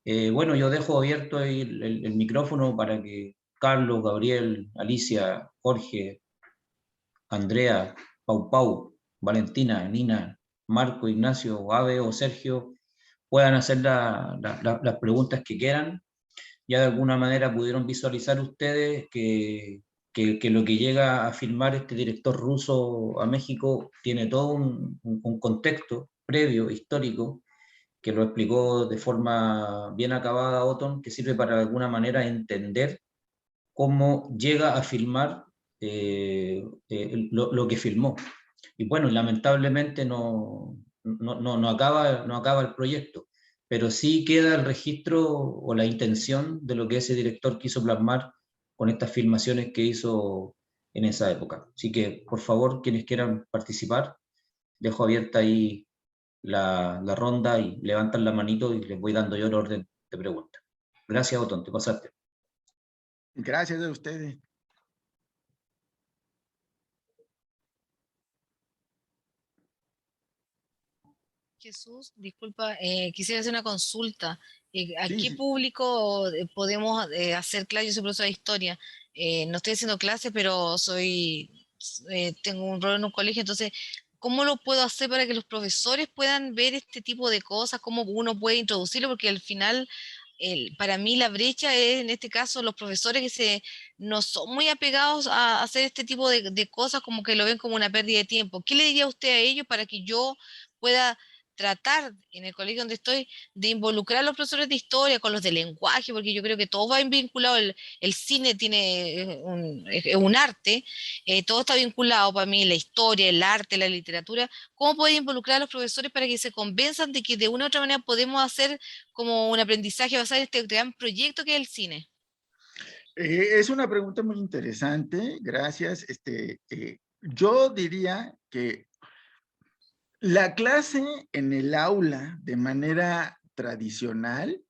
Bueno, yo dejo abierto el micrófono para que Carlos, Gabriel, Alicia, Jorge, Andrea, Pau, Valentina, Nina, Marco, Ignacio, Ave o Sergio puedan hacer las preguntas que quieran. Ya de alguna manera pudieron visualizar ustedes que lo que llega a filmar este director ruso a México tiene todo un contexto previo, histórico, que lo explicó de forma bien acabada Otton, que sirve para de alguna manera entender cómo llega a filmar lo que filmó. Y bueno, lamentablemente no acaba el proyecto, pero sí queda el registro o la intención de lo que ese director quiso plasmar con estas filmaciones que hizo en esa época. Así que, por favor, quienes quieran participar, dejo abierta ahí la ronda y levantan la manito y les voy dando yo el orden de preguntas. Gracias, Otón, te pasaste. Gracias a ustedes. Jesús, disculpa, quisiera hacer una consulta. ¿A Sí, qué sí. público podemos hacer clases y profesor de historia? no estoy haciendo clases, pero tengo un rol en un colegio, entonces, ¿cómo lo puedo hacer para que los profesores puedan ver este tipo de cosas? ¿Cómo uno puede introducirlo? Porque al final, para mí la brecha es, en este caso, los profesores no son muy apegados a hacer este tipo de cosas, como que lo ven como una pérdida de tiempo. ¿Qué le diría usted a ellos para que yo pueda tratar en el colegio donde estoy de involucrar a los profesores de historia con los de lenguaje, porque yo creo que todo va vinculado, el cine tiene es un arte, todo está vinculado para mí, la historia, el arte, la literatura. ¿Cómo puedo involucrar a los profesores para que se convenzan de que de una u otra manera podemos hacer como un aprendizaje basado en este gran proyecto que es el cine? Es una pregunta muy interesante, gracias. Yo diría que la clase en el aula de manera tradicional,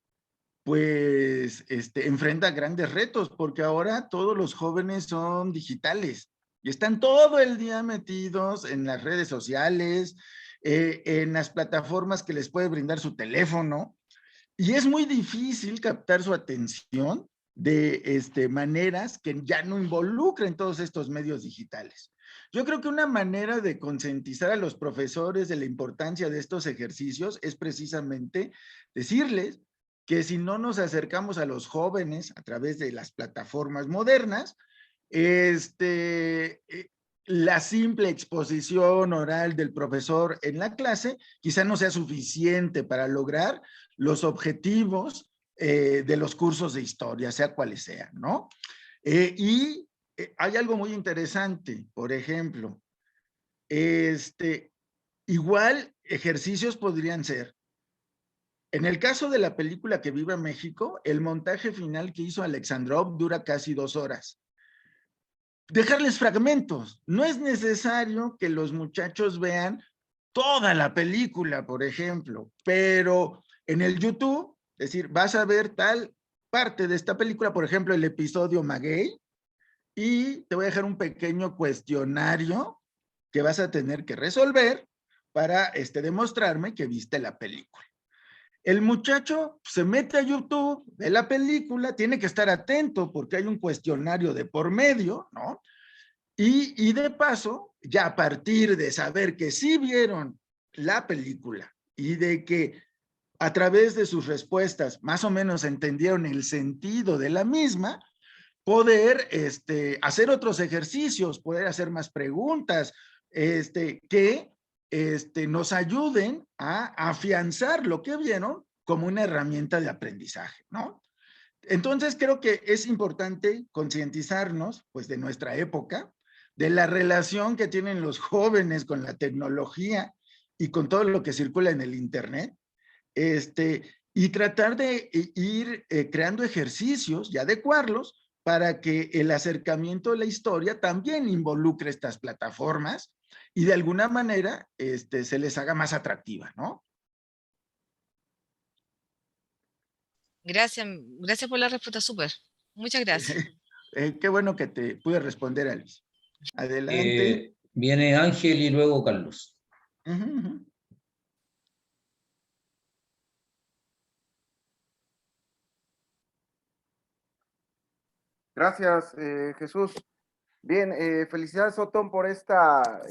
pues enfrenta grandes retos, porque ahora todos los jóvenes son digitales y están todo el día metidos en las redes sociales, en las plataformas que les puede brindar su teléfono, y es muy difícil captar su atención de maneras que ya no involucren todos estos medios digitales. Yo creo que una manera de concientizar a los profesores de la importancia de estos ejercicios es precisamente decirles que si no nos acercamos a los jóvenes a través de las plataformas modernas, la simple exposición oral del profesor en la clase quizá no sea suficiente para lograr los objetivos de los cursos de historia, sea cuales sean, ¿no? Hay algo muy interesante, por ejemplo, igual ejercicios podrían ser, en el caso de la película Que Viva México, el montaje final que hizo Alexandrov dura casi 2 horas. Dejarles fragmentos. No es necesario que los muchachos vean toda la película, por ejemplo, pero en el YouTube, es decir, vas a ver tal parte de esta película, por ejemplo, el episodio Maguey, y te voy a dejar un pequeño cuestionario que vas a tener que resolver para demostrarme que viste la película. El muchacho se mete a YouTube, ve la película, tiene que estar atento porque hay un cuestionario de por medio, ¿no? Y de paso, ya a partir de saber que sí vieron la película y de que a través de sus respuestas más o menos entendieron el sentido de la misma, poder hacer otros ejercicios, poder hacer más preguntas que nos ayuden a afianzar lo que vieron como una herramienta de aprendizaje, ¿no? Entonces creo que es importante concientizarnos pues de nuestra época, de la relación que tienen los jóvenes con la tecnología y con todo lo que circula en el internet, y tratar de ir creando ejercicios y adecuarlos para que el acercamiento a la historia también involucre estas plataformas y de alguna manera se les haga más atractiva, ¿no? Gracias, gracias por la respuesta, súper. Muchas gracias. Qué bueno que te pude responder, Alice. Adelante. Viene Ángel y luego Carlos. Uh-huh, uh-huh. Gracias, Jesús. Bien, felicidades, Otón, por esta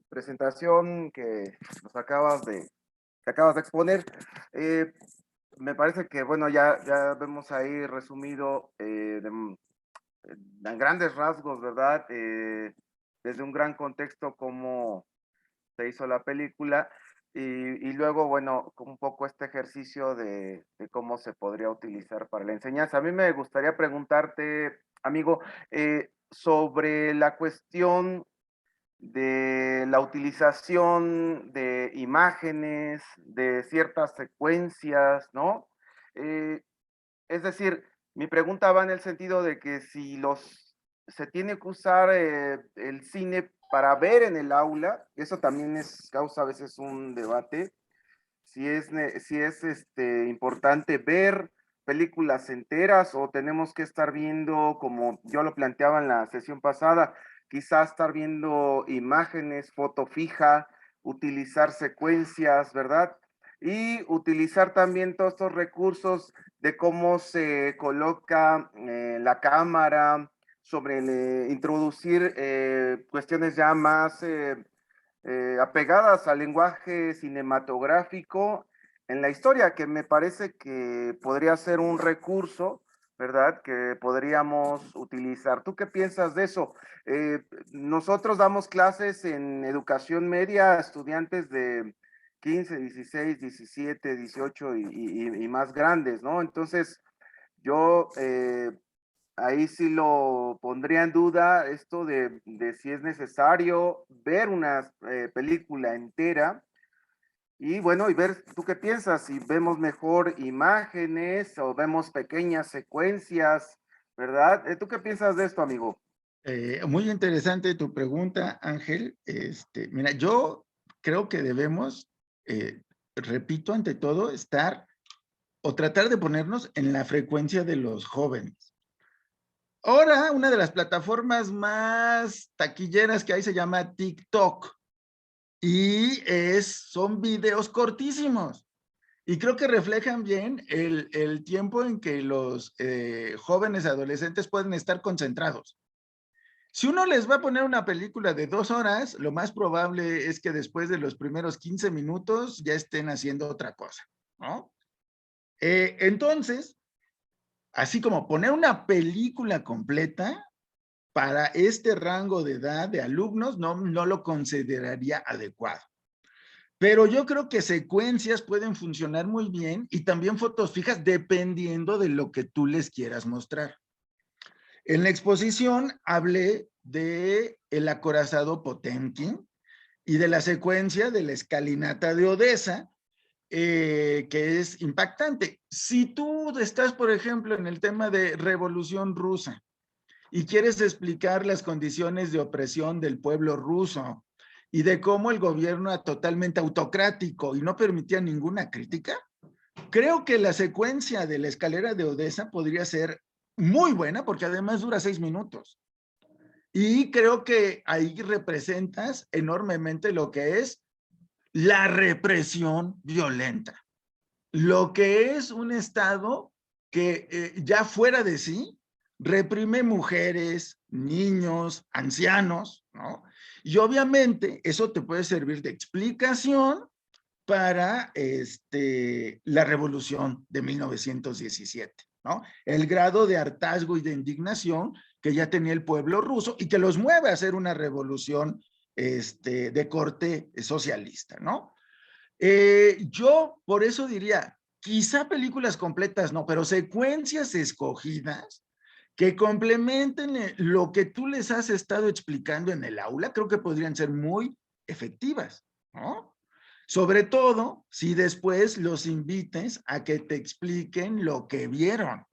presentación que acabas de exponer. Me parece que, bueno, ya vemos ahí resumido en grandes rasgos, ¿verdad? Desde un gran contexto cómo se hizo la película y luego, bueno, un poco este ejercicio de cómo se podría utilizar para la enseñanza. A mí me gustaría preguntarte, amigo, sobre la cuestión de la utilización de imágenes, de ciertas secuencias, ¿no? Eh, es decir, mi pregunta va en el sentido de que si se tiene que usar el cine para ver en el aula, eso también causa a veces un debate, si es importante ver películas enteras o tenemos que estar viendo, como yo lo planteaba en la sesión pasada, quizás estar viendo imágenes, foto fija, utilizar secuencias, ¿verdad? Y utilizar también todos estos recursos de cómo se coloca la cámara, sobre introducir cuestiones ya más apegadas al lenguaje cinematográfico en la historia, que me parece que podría ser un recurso, ¿verdad? Que podríamos utilizar. ¿Tú qué piensas de eso? Nosotros damos clases en educación media a estudiantes de 15, 16, 17, 18 y más grandes, ¿no? Entonces, yo ahí sí lo pondría en duda esto de si es necesario ver una película entera y bueno, y ver tú qué piensas, si vemos mejor imágenes o vemos pequeñas secuencias, ¿verdad? ¿Tú qué piensas de esto, amigo? Muy interesante tu pregunta, Ángel. Mira, yo creo que debemos, repito, ante todo, estar o tratar de ponernos en la frecuencia de los jóvenes. Ahora, una de las plataformas más taquilleras que hay se llama TikTok y son videos cortísimos. Y creo que reflejan bien el tiempo en que los jóvenes adolescentes pueden estar concentrados. Si uno les va a poner una película de 2 horas, lo más probable es que después de los primeros 15 minutos ya estén haciendo otra cosa, ¿no? Entonces, así como poner una película completa para este rango de edad de alumnos, no lo consideraría adecuado. Pero yo creo que secuencias pueden funcionar muy bien y también fotos fijas dependiendo de lo que tú les quieras mostrar. En la exposición hablé de el acorazado Potemkin y de la secuencia de la escalinata de Odessa, que es impactante. Si tú estás, por ejemplo, en el tema de Revolución Rusa y quieres explicar las condiciones de opresión del pueblo ruso y de cómo el gobierno era totalmente autocrático y no permitía ninguna crítica, creo que la secuencia de la escalera de Odessa podría ser muy buena porque además dura 6 minutos. Y creo que ahí representas enormemente lo que es la represión violenta, lo que es un Estado que ya fuera de sí reprime mujeres, niños, ancianos, ¿no? Y obviamente eso te puede servir de explicación para la revolución de 1917, ¿no? El grado de hartazgo y de indignación que ya tenía el pueblo ruso y que los mueve a hacer una revolución de corte socialista, ¿no? Yo por eso diría, quizá películas completas no, pero secuencias escogidas que complementen lo que tú les has estado explicando en el aula, creo que podrían ser muy efectivas, ¿no? Sobre todo si después los invites a que te expliquen lo que vieron,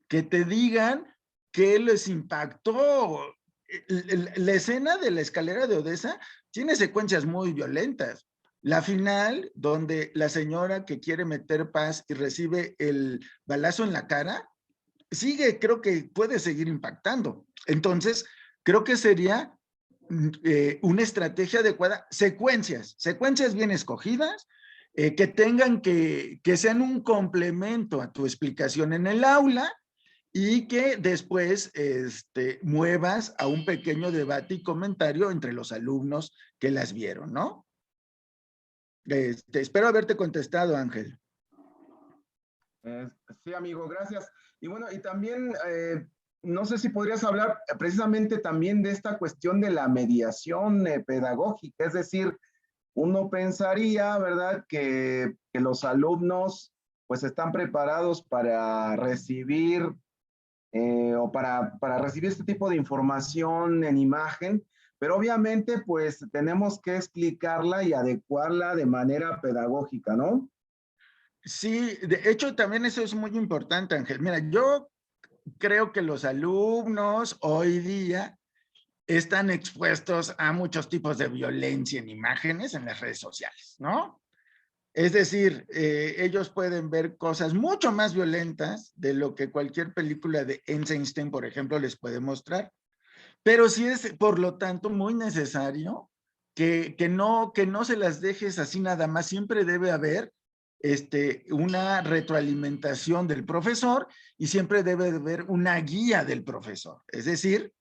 que te digan qué les impactó. La escena de la escalera de Odessa tiene secuencias muy violentas. La final, donde la señora que quiere meter paz y recibe el balazo en la cara, sigue, creo que puede seguir impactando. Entonces, creo que sería una estrategia adecuada, secuencias bien escogidas, que tengan que sean un complemento a tu explicación en el aula y que después muevas a un pequeño debate y comentario entre los alumnos que las vieron, ¿no? Espero haberte contestado, Ángel. Sí, amigo, gracias. Y bueno, y también, no sé si podrías hablar precisamente también de esta cuestión de la mediación pedagógica, es decir, uno pensaría, ¿verdad?, que los alumnos pues están preparados para recibir o para recibir este tipo de información en imagen, pero obviamente pues tenemos que explicarla y adecuarla de manera pedagógica, ¿no? Sí, de hecho también eso es muy importante, Ángel. Mira, yo creo que los alumnos hoy día están expuestos a muchos tipos de violencia en imágenes en las redes sociales, ¿no? Es decir, ellos pueden ver cosas mucho más violentas de lo que cualquier película de Eisenstein, por ejemplo, les puede mostrar. Pero sí es, por lo tanto, muy necesario que no se las dejes así nada más. Siempre debe haber una retroalimentación del profesor y siempre debe de haber una guía del profesor. Es decir,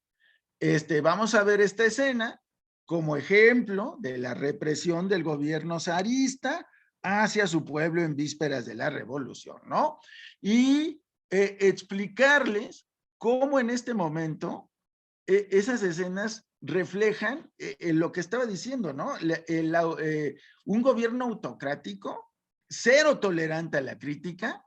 vamos a ver esta escena como ejemplo de la represión del gobierno zarista hacia su pueblo en vísperas de la revolución, ¿no? Y explicarles cómo en este momento esas escenas reflejan lo que estaba diciendo, ¿no? Un gobierno autocrático, cero tolerante a la crítica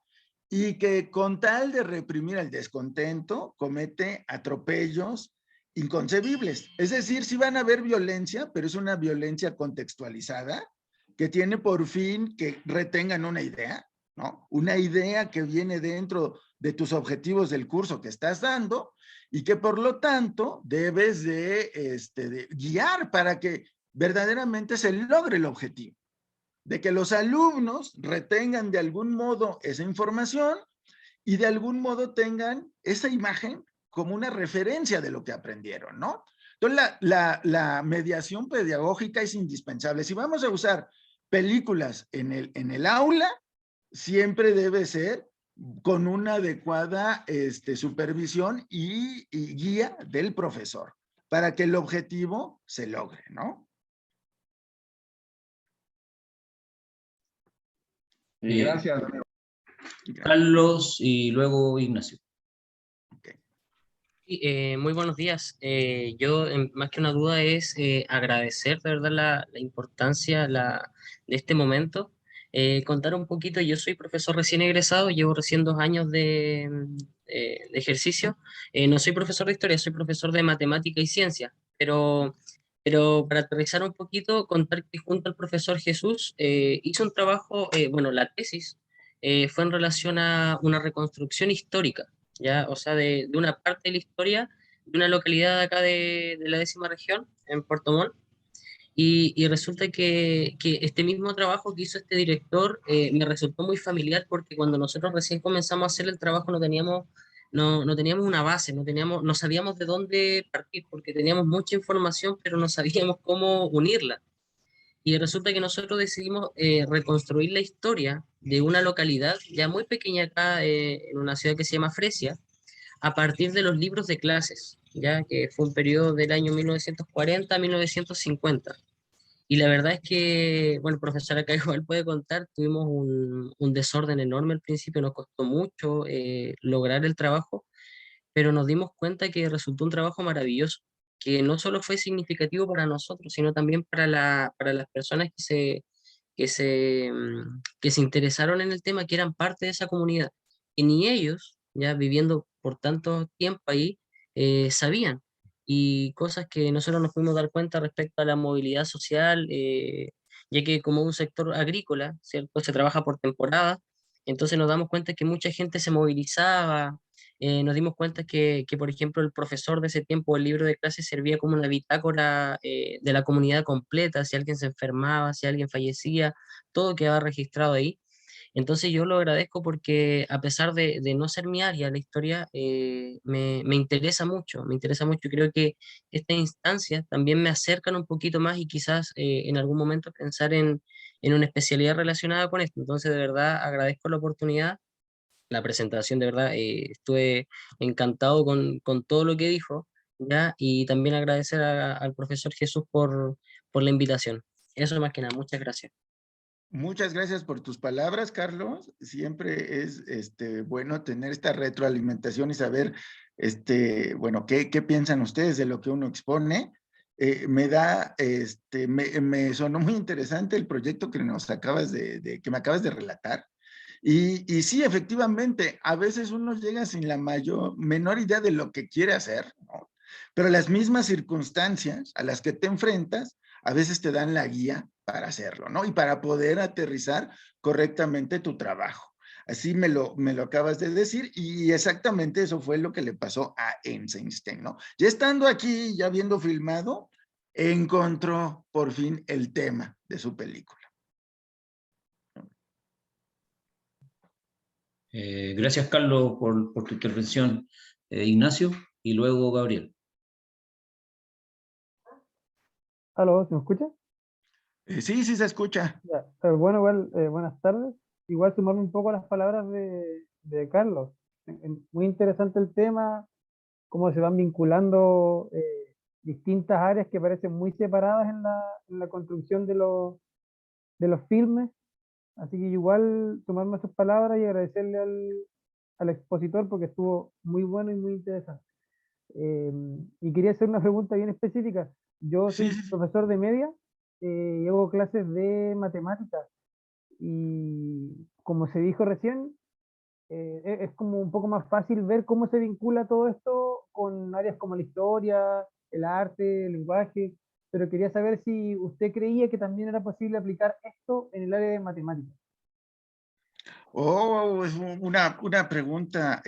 y que con tal de reprimir el descontento comete atropellos inconcebibles. Es decir, sí van a haber violencia, pero es una violencia contextualizada que tiene por fin que retengan una idea, ¿no? Una idea que viene dentro de tus objetivos del curso que estás dando y que por lo tanto debes de guiar para que verdaderamente se logre el objetivo, de que los alumnos retengan de algún modo esa información y de algún modo tengan esa imagen como una referencia de lo que aprendieron, ¿no? Entonces, la mediación pedagógica es indispensable. Si vamos a usar películas en el aula, siempre debe ser con una adecuada supervisión y guía del profesor para que el objetivo se logre, ¿no? Gracias. Carlos y luego Ignacio. Muy buenos días. Yo, más que una duda, es agradecer de verdad la importancia de este momento. Contar un poquito, yo soy profesor recién egresado, llevo recién 2 años de ejercicio. No soy profesor de historia, soy profesor de matemática y ciencia, pero para aterrizar un poquito, contar que junto al profesor Jesús hizo un trabajo, bueno, la tesis fue en relación a una reconstrucción histórica, ¿ya? O sea, de una parte de la historia de una localidad acá de la 10ª región, en Puerto Montt, y resulta que este mismo trabajo que hizo este director me resultó muy familiar porque cuando nosotros recién comenzamos a hacer el trabajo no teníamos una base, no sabíamos de dónde partir porque teníamos mucha información, pero no sabíamos cómo unirla. Y resulta que nosotros decidimos reconstruir la historia de una localidad ya muy pequeña acá, en una ciudad que se llama Fresia, a partir de los libros de clases, ya que fue un periodo del año 1940 a 1950. Y la verdad es que, bueno, el profesor acá igual puede contar, tuvimos un desorden enorme al principio, nos costó mucho lograr el trabajo, pero nos dimos cuenta que resultó un trabajo maravilloso, que no solo fue significativo para nosotros, sino también para las personas que se interesaron en el tema, que eran parte de esa comunidad. Y ni ellos, ya viviendo por tanto tiempo ahí, sabían. Y cosas que nosotros nos pudimos dar cuenta respecto a la movilidad social, ya que como un sector agrícola, ¿cierto? Se trabaja por temporada, entonces nos damos cuenta que mucha gente se movilizaba. Nos dimos cuenta que, por ejemplo, el profesor de ese tiempo, el libro de clase servía como una bitácora de la comunidad completa, si alguien se enfermaba, si alguien fallecía, todo quedaba registrado ahí. Entonces yo lo agradezco porque a pesar de no ser mi área, la historia me interesa mucho, me interesa mucho. Creo que estas instancias también me acercan un poquito más y quizás en algún momento pensar en una especialidad relacionada con esto. Entonces de verdad agradezco la oportunidad, la presentación, de verdad, estuve encantado con todo lo que dijo, ¿ya? Y también agradecer al profesor Jesús por la invitación. Eso más que nada, muchas gracias. Muchas gracias por tus palabras, Carlos. Siempre es bueno tener esta retroalimentación y saber, bueno, qué piensan ustedes de lo que uno expone. Me sonó muy interesante el proyecto que nos acabas que me acabas de relatar. Y sí, efectivamente, a veces uno llega sin la menor idea de lo que quiere hacer, ¿no? Pero las mismas circunstancias a las que te enfrentas a veces te dan la guía para hacerlo, ¿no? Y para poder aterrizar correctamente tu trabajo. Así me lo acabas de decir y exactamente eso fue lo que le pasó a Eisenstein, ¿no? Ya estando aquí, ya habiendo filmado, encontró por fin el tema de su película. Gracias, Carlos, por tu intervención. Ignacio y luego Gabriel. ¿Aló? ¿Se me escucha? Sí, sí se escucha. Ya. Bueno, igual, buenas tardes. igual sumarme un poco a las palabras de Carlos. Muy interesante el tema, cómo se van vinculando distintas áreas que parecen muy separadas en la construcción de los filmes. Así que igual tomarme sus palabras y agradecerle al expositor porque estuvo muy bueno y muy interesante. Y quería hacer una pregunta bien específica. Yo Sí, soy sí, sí. profesor de media y hago clases de matemáticas. Y como se dijo recién, es como un poco más fácil ver cómo se vincula todo esto con áreas como la historia, el arte, el lenguaje, pero quería saber si usted creía que también era posible aplicar esto en el área de matemáticas. Oh, es una pregunta,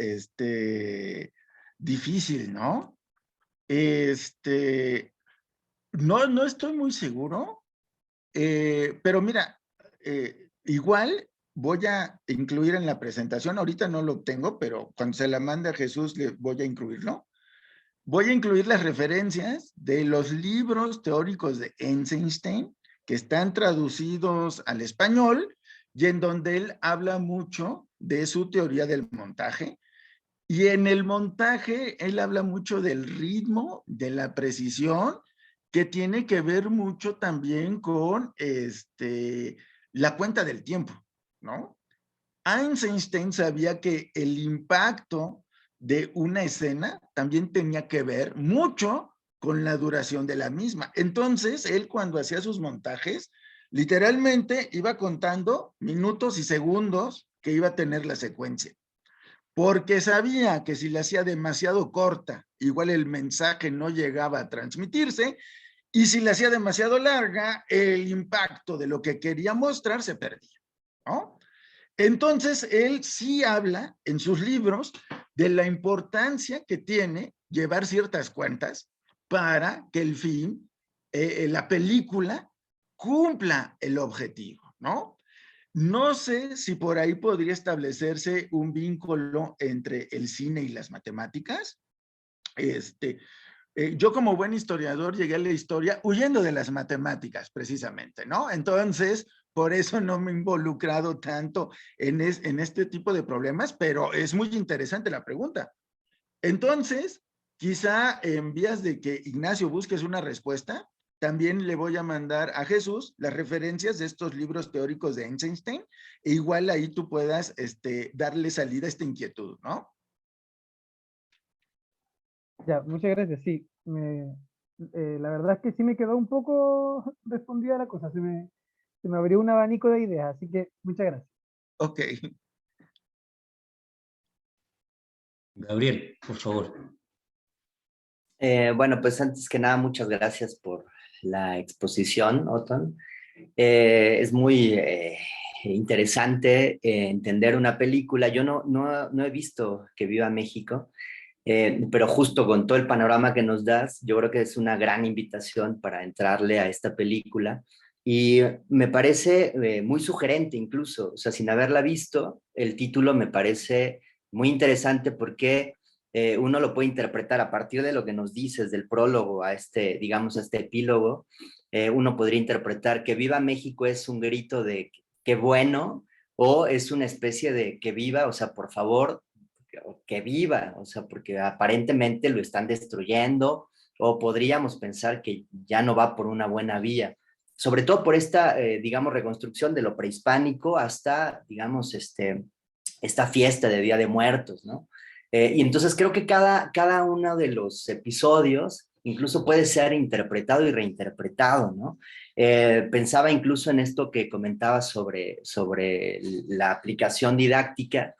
difícil, ¿no? Este, no estoy muy seguro, pero mira, igual voy a incluir en la presentación, ahorita no lo tengo, pero cuando se la mande a Jesús le voy a incluirlo. Voy a incluir las referencias de los libros teóricos de Eisenstein que están traducidos al español y en donde él habla mucho de su teoría del montaje. Y en el montaje él habla mucho del ritmo, de la precisión, que tiene que ver mucho también con la cuenta del tiempo, ¿no? Einstein sabía que el impacto de una escena también tenía que ver mucho con la duración de la misma. Entonces, él cuando hacía sus montajes, literalmente iba contando minutos y segundos que iba a tener la secuencia, porque sabía que si la hacía demasiado corta, igual el mensaje no llegaba a transmitirse, y si la hacía demasiado larga, el impacto de lo que quería mostrar se perdía, ¿no? Entonces, él sí habla en sus libros de la importancia que tiene llevar ciertas cuentas para que el film, la película, cumpla el objetivo, ¿no? No sé si por ahí podría establecerse un vínculo entre el cine y las matemáticas. Este, yo como buen historiador llegué a la historia huyendo de las matemáticas, precisamente, ¿no? Entonces, por eso no me he involucrado tanto en este tipo de problemas, pero es muy interesante la pregunta. Entonces, quizá en vías de que Ignacio busques una respuesta, también le voy a mandar a Jesús las referencias de estos libros teóricos de Einstein, e igual ahí tú puedas darle salida a esta inquietud, ¿no? Ya, muchas gracias. Sí, la verdad es que sí me quedó un poco respondida la cosa. Se me abrió un abanico de ideas, así que muchas gracias. Ok. Gabriel, por favor. Bueno, pues antes que nada, muchas gracias por la exposición, Otón. Es muy interesante entender una película. Yo no he visto Que Viva México, pero justo con todo el panorama que nos das, yo creo que es una gran invitación para entrarle a esta película. Y me parece muy sugerente incluso, o sea, sin haberla visto, el título me parece muy interesante porque uno lo puede interpretar a partir de lo que nos dices del prólogo a este, digamos, a este epílogo. Uno podría interpretar que Viva México es un grito de qué bueno, o es una especie de que viva, o sea, por favor, que viva, o sea, porque aparentemente lo están destruyendo, o podríamos pensar que ya no va por una buena vía, sobre todo por esta, digamos, reconstrucción de lo prehispánico hasta, digamos, esta fiesta de Día de Muertos, ¿no? Y entonces creo que cada uno de los episodios incluso puede ser interpretado y reinterpretado, ¿no? Pensaba incluso en esto que comentaba sobre la aplicación didáctica.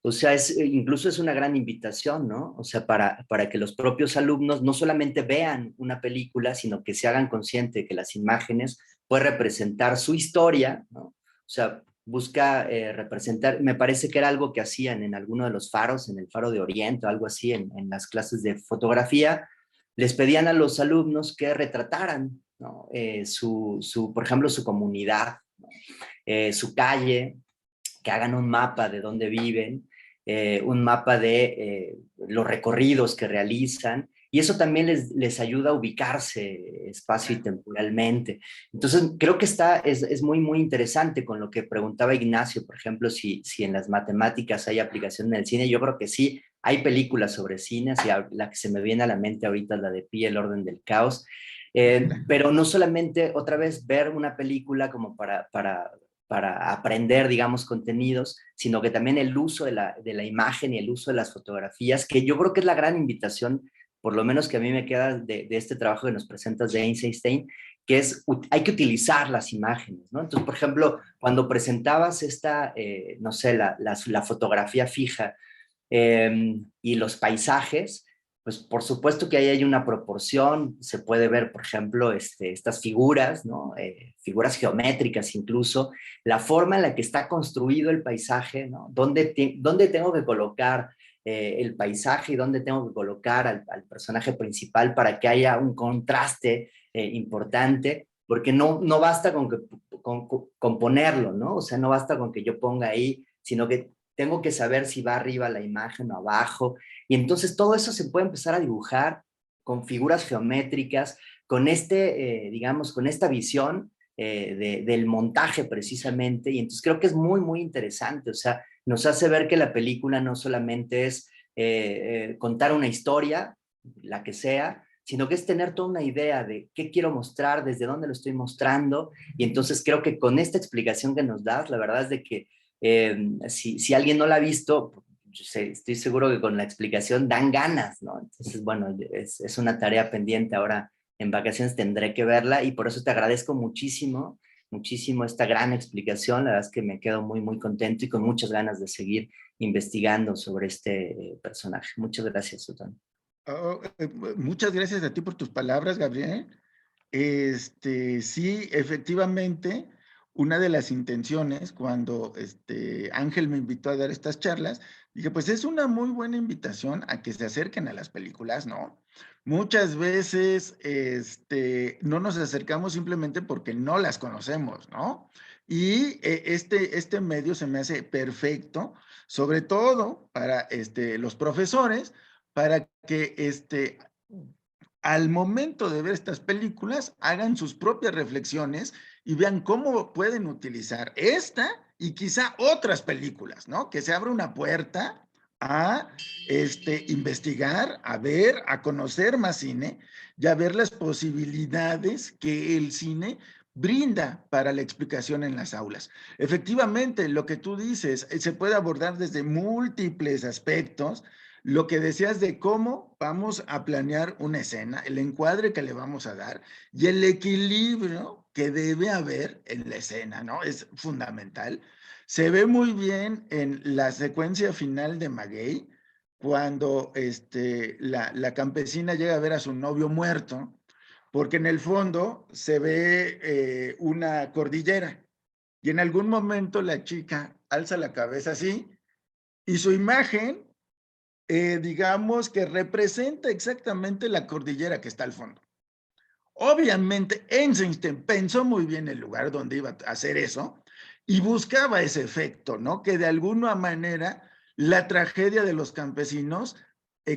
O sea, incluso es una gran invitación, ¿no? O sea, para que los propios alumnos no solamente vean una película, sino que se hagan conscientes de que las imágenes pueden representar su historia, ¿no? O sea, busca representar, me parece que era algo que hacían en alguno de los faros, en el Faro de Oriente o algo así, en las clases de fotografía, les pedían a los alumnos que retrataran, ¿no? Por ejemplo, su comunidad, ¿no? Su calle, que hagan un mapa de dónde viven, un mapa de los recorridos que realizan y eso también les ayuda a ubicarse espacio y temporalmente. Entonces, creo que es muy, muy interesante con lo que preguntaba Ignacio, por ejemplo, si en las matemáticas hay aplicación en el cine. Yo creo que sí, hay películas sobre cine, así la que se me viene a la mente ahorita es la de Pi, el orden del caos, pero no solamente otra vez ver una película como para aprender, digamos, contenidos, sino que también el uso de la imagen y el uso de las fotografías, que yo creo que es la gran invitación, por lo menos que a mí me queda de este trabajo que nos presentas de Einstein, que es, hay que utilizar las imágenes, ¿no? Entonces, por ejemplo, cuando presentabas esta, no sé, la fotografía fija y los paisajes, pues por supuesto que ahí hay una proporción, se puede ver, por ejemplo, estas figuras, ¿no? Figuras geométricas incluso, la forma en la que está construido el paisaje, ¿no? ¿Dónde tengo que colocar el paisaje y dónde tengo que colocar al personaje principal para que haya un contraste importante? Porque no basta con ponerlo, ¿no? O sea, no basta con que yo ponga ahí, sino que tengo que saber si va arriba la imagen o abajo, y entonces todo eso se puede empezar a dibujar con figuras geométricas, con digamos, con esta visión del montaje precisamente, y entonces creo que es muy, muy interesante, o sea, nos hace ver que la película no solamente es contar una historia, la que sea, sino que es tener toda una idea de qué quiero mostrar, desde dónde lo estoy mostrando, y entonces creo que con esta explicación que nos das, la verdad es de que si alguien no la ha visto, estoy seguro que con la explicación dan ganas, ¿no? Entonces, bueno, es una tarea pendiente. Ahora en vacaciones tendré que verla y por eso te agradezco muchísimo, muchísimo esta gran explicación. La verdad es que me quedo muy, muy contento y con muchas ganas de seguir investigando sobre este personaje. Muchas gracias, Otón. Muchas gracias a ti por tus palabras, Gabriel. Sí, efectivamente, una de las intenciones cuando Ángel me invitó a dar estas charlas, dije, pues es una muy buena invitación a que se acerquen a las películas, ¿no? Muchas veces no nos acercamos simplemente porque no las conocemos, ¿no? Y este medio se me hace perfecto, sobre todo para los profesores, para que al momento de ver estas películas, hagan sus propias reflexiones y vean cómo pueden utilizar esta y quizá otras películas, ¿no? Que se abra una puerta a investigar, a ver, a conocer más cine y a ver las posibilidades que el cine brinda para la explicación en las aulas. Efectivamente, lo que tú dices, se puede abordar desde múltiples aspectos. Lo que decías de cómo vamos a planear una escena, el encuadre que le vamos a dar y el equilibrio que debe haber en la escena, ¿no? Es fundamental. Se ve muy bien en la secuencia final de Maguey, cuando la campesina llega a ver a su novio muerto, porque en el fondo se ve una cordillera y en algún momento la chica alza la cabeza así y su imagen digamos que representa exactamente la cordillera que está al fondo. Obviamente, Einstein pensó muy bien el lugar donde iba a hacer eso y buscaba ese efecto, ¿no? Que de alguna manera la tragedia de los campesinos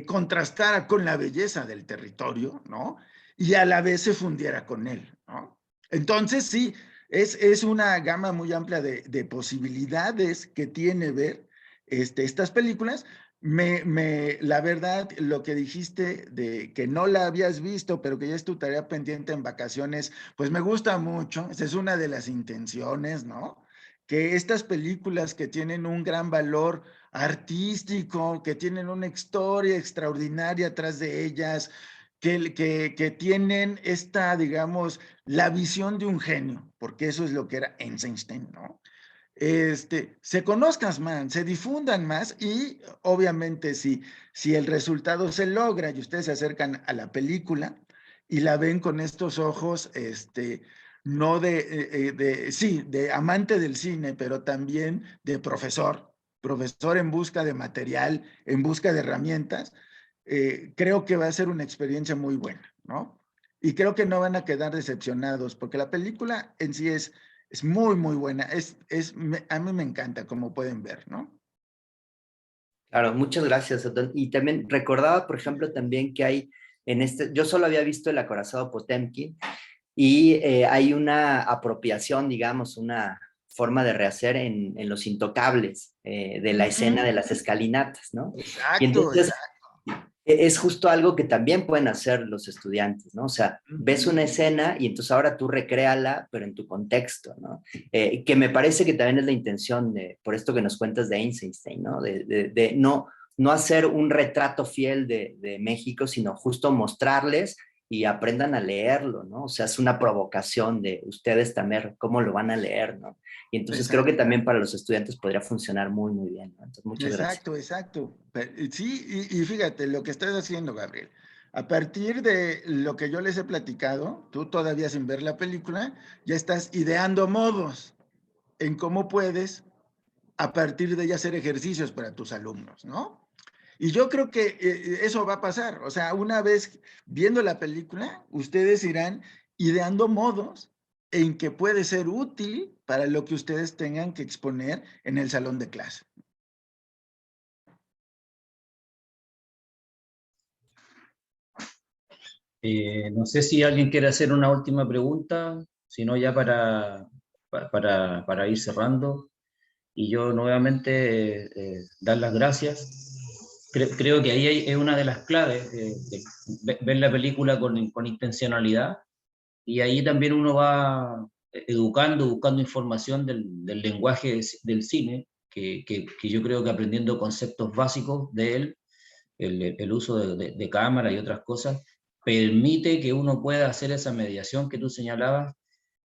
contrastara con la belleza del territorio, ¿no? Y a la vez se fundiera con él, ¿no? Entonces, sí, es una gama muy amplia de posibilidades que tiene ver estas películas. La verdad, lo que dijiste de que no la habías visto, pero que ya es tu tarea pendiente en vacaciones, pues me gusta mucho. Esa es una de las intenciones, ¿no? Que estas películas que tienen un gran valor artístico, que tienen una historia extraordinaria atrás de ellas, que tienen digamos, la visión de un genio, porque eso es lo que era Einstein, ¿no? Se conozcan más, se difundan más y obviamente si el resultado se logra y ustedes se acercan a la película y la ven con estos ojos, no sí, de amante del cine, pero también de profesor en busca de material, en busca de herramientas, creo que va a ser una experiencia muy buena, ¿no? Y creo que no van a quedar decepcionados porque la película en sí es muy, muy buena. A mí me encanta, como pueden ver, ¿no? Claro, muchas gracias, Otón. Y también recordaba, por ejemplo, también que hay yo solo había visto El acorazado Potemkin y hay una apropiación, digamos, una forma de rehacer en Los Intocables, de la escena de las escalinatas, ¿no? Y Exacto, entonces exacto. es justo algo que también pueden hacer los estudiantes, ¿no? O sea, ves una escena y entonces ahora tú recréala, pero en tu contexto, ¿no? Que me parece que también es la intención, por esto que nos cuentas de Eisenstein, ¿no? De no hacer un retrato fiel de México, sino justo mostrarles y aprendan a leerlo, ¿no? O sea, es una provocación de ustedes también, cómo lo van a leer, ¿no? Y entonces creo que también para los estudiantes podría funcionar muy, muy bien, ¿no? Entonces, muchas gracias. Exacto, exacto. Sí, y fíjate lo que estás haciendo, Gabriel. A partir de lo que yo les he platicado, tú todavía sin ver la película, ya estás ideando modos en cómo puedes, a partir de ella, hacer ejercicios para tus alumnos, ¿no? Y yo creo que eso va a pasar. O sea, una vez viendo la película, ustedes irán ideando modos en que puede ser útil para lo que ustedes tengan que exponer en el salón de clase. No sé si alguien quiere hacer una última pregunta, si no ya para ir cerrando. Y yo nuevamente dar las gracias. Creo que ahí es una de las claves, ver la película con intencionalidad, y ahí también uno va educando, buscando información del lenguaje del cine, que yo creo que aprendiendo conceptos básicos de él, el uso de cámara y otras cosas, permite que uno pueda hacer esa mediación que tú señalabas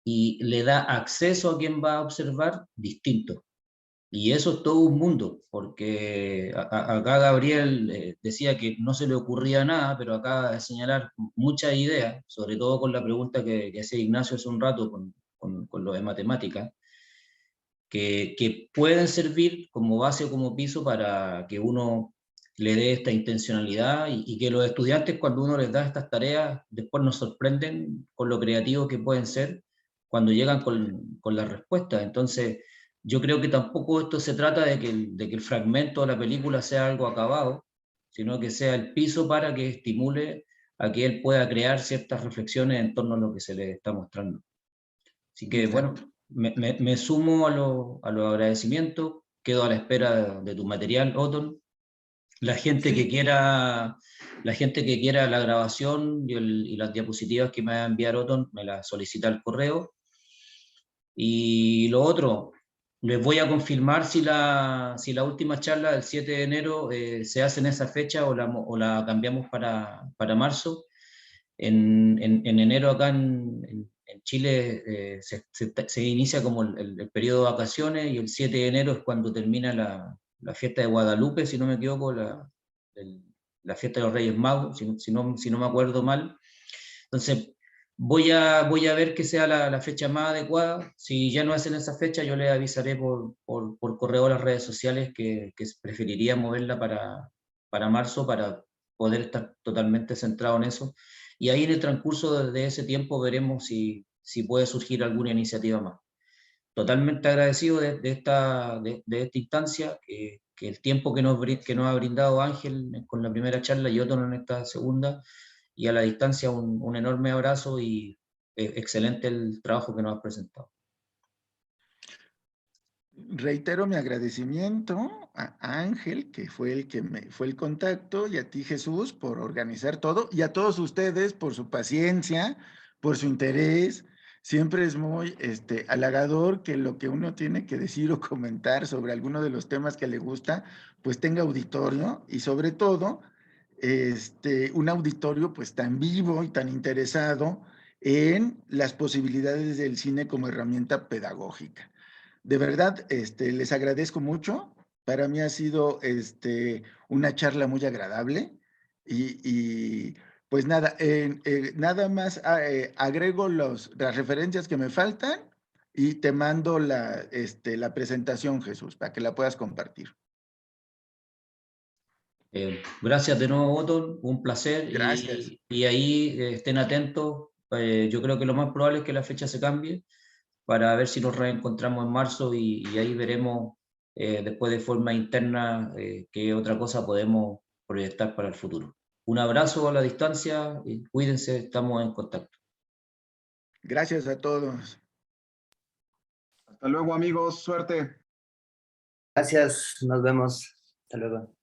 y le da acceso a quien va a observar distinto. Y eso es todo un mundo, porque acá Gabriel decía que no se le ocurría nada, pero acaba de señalar muchas ideas, sobre todo con la pregunta que hacía Ignacio hace un rato con lo de matemáticas, que pueden servir como base o como piso para que uno le dé esta intencionalidad y que los estudiantes, cuando uno les da estas tareas, después nos sorprenden con lo creativos que pueden ser cuando llegan con las respuestas. Entonces, yo creo que tampoco esto se trata de que el fragmento de la película sea algo acabado, sino que sea el piso para que estimule a que él pueda crear ciertas reflexiones en torno a lo que se le está mostrando. Así que, bueno, me sumo a los agradecimientos, quedo a la espera de tu material, Otton. La gente que quiera la grabación y las diapositivas que me va a enviar Otton, me las solicita al correo. Y lo otro, les voy a confirmar si la última charla del 7 de enero se hace en esa fecha o la cambiamos para marzo. En enero acá en Chile se inicia como el periodo de vacaciones, y el 7 de enero es cuando termina la fiesta de Guadalupe, si no me equivoco, la fiesta de los Reyes Magos, si no me acuerdo mal. Entonces, voy a ver que sea la fecha más adecuada. Si ya no es en esa fecha, yo les avisaré por correo a las redes sociales que preferiría moverla para marzo, para poder estar totalmente centrado en eso. Y ahí en el transcurso de ese tiempo veremos si puede surgir alguna iniciativa más. Totalmente agradecido de esta instancia, que el tiempo que nos ha brindado Ángel con la primera charla y Otto en esta segunda, y a la distancia un enorme abrazo y excelente el trabajo que nos has presentado. Reitero mi agradecimiento a Ángel, que fue el contacto, y a ti, Jesús, por organizar todo, y a todos ustedes por su paciencia, por su interés. Siempre es muy halagador que lo que uno tiene que decir o comentar sobre alguno de los temas que le gusta, pues tenga auditorio, y sobre todo, un auditorio pues tan vivo y tan interesado en las posibilidades del cine como herramienta pedagógica. De verdad, les agradezco mucho. Para mí ha sido una charla muy agradable, y pues nada, nada más agrego las referencias que me faltan y te mando la presentación, Jesús, para que la puedas compartir. Gracias de nuevo, Otto, un placer. Gracias. Y ahí estén atentos. Yo creo que lo más probable es que la fecha se cambie para ver si nos reencontramos en marzo, y ahí veremos después de forma interna qué otra cosa podemos proyectar para el futuro. Un abrazo a la distancia y cuídense, estamos en contacto. Gracias a todos. Hasta luego, amigos. Suerte. Gracias, nos vemos. Hasta luego.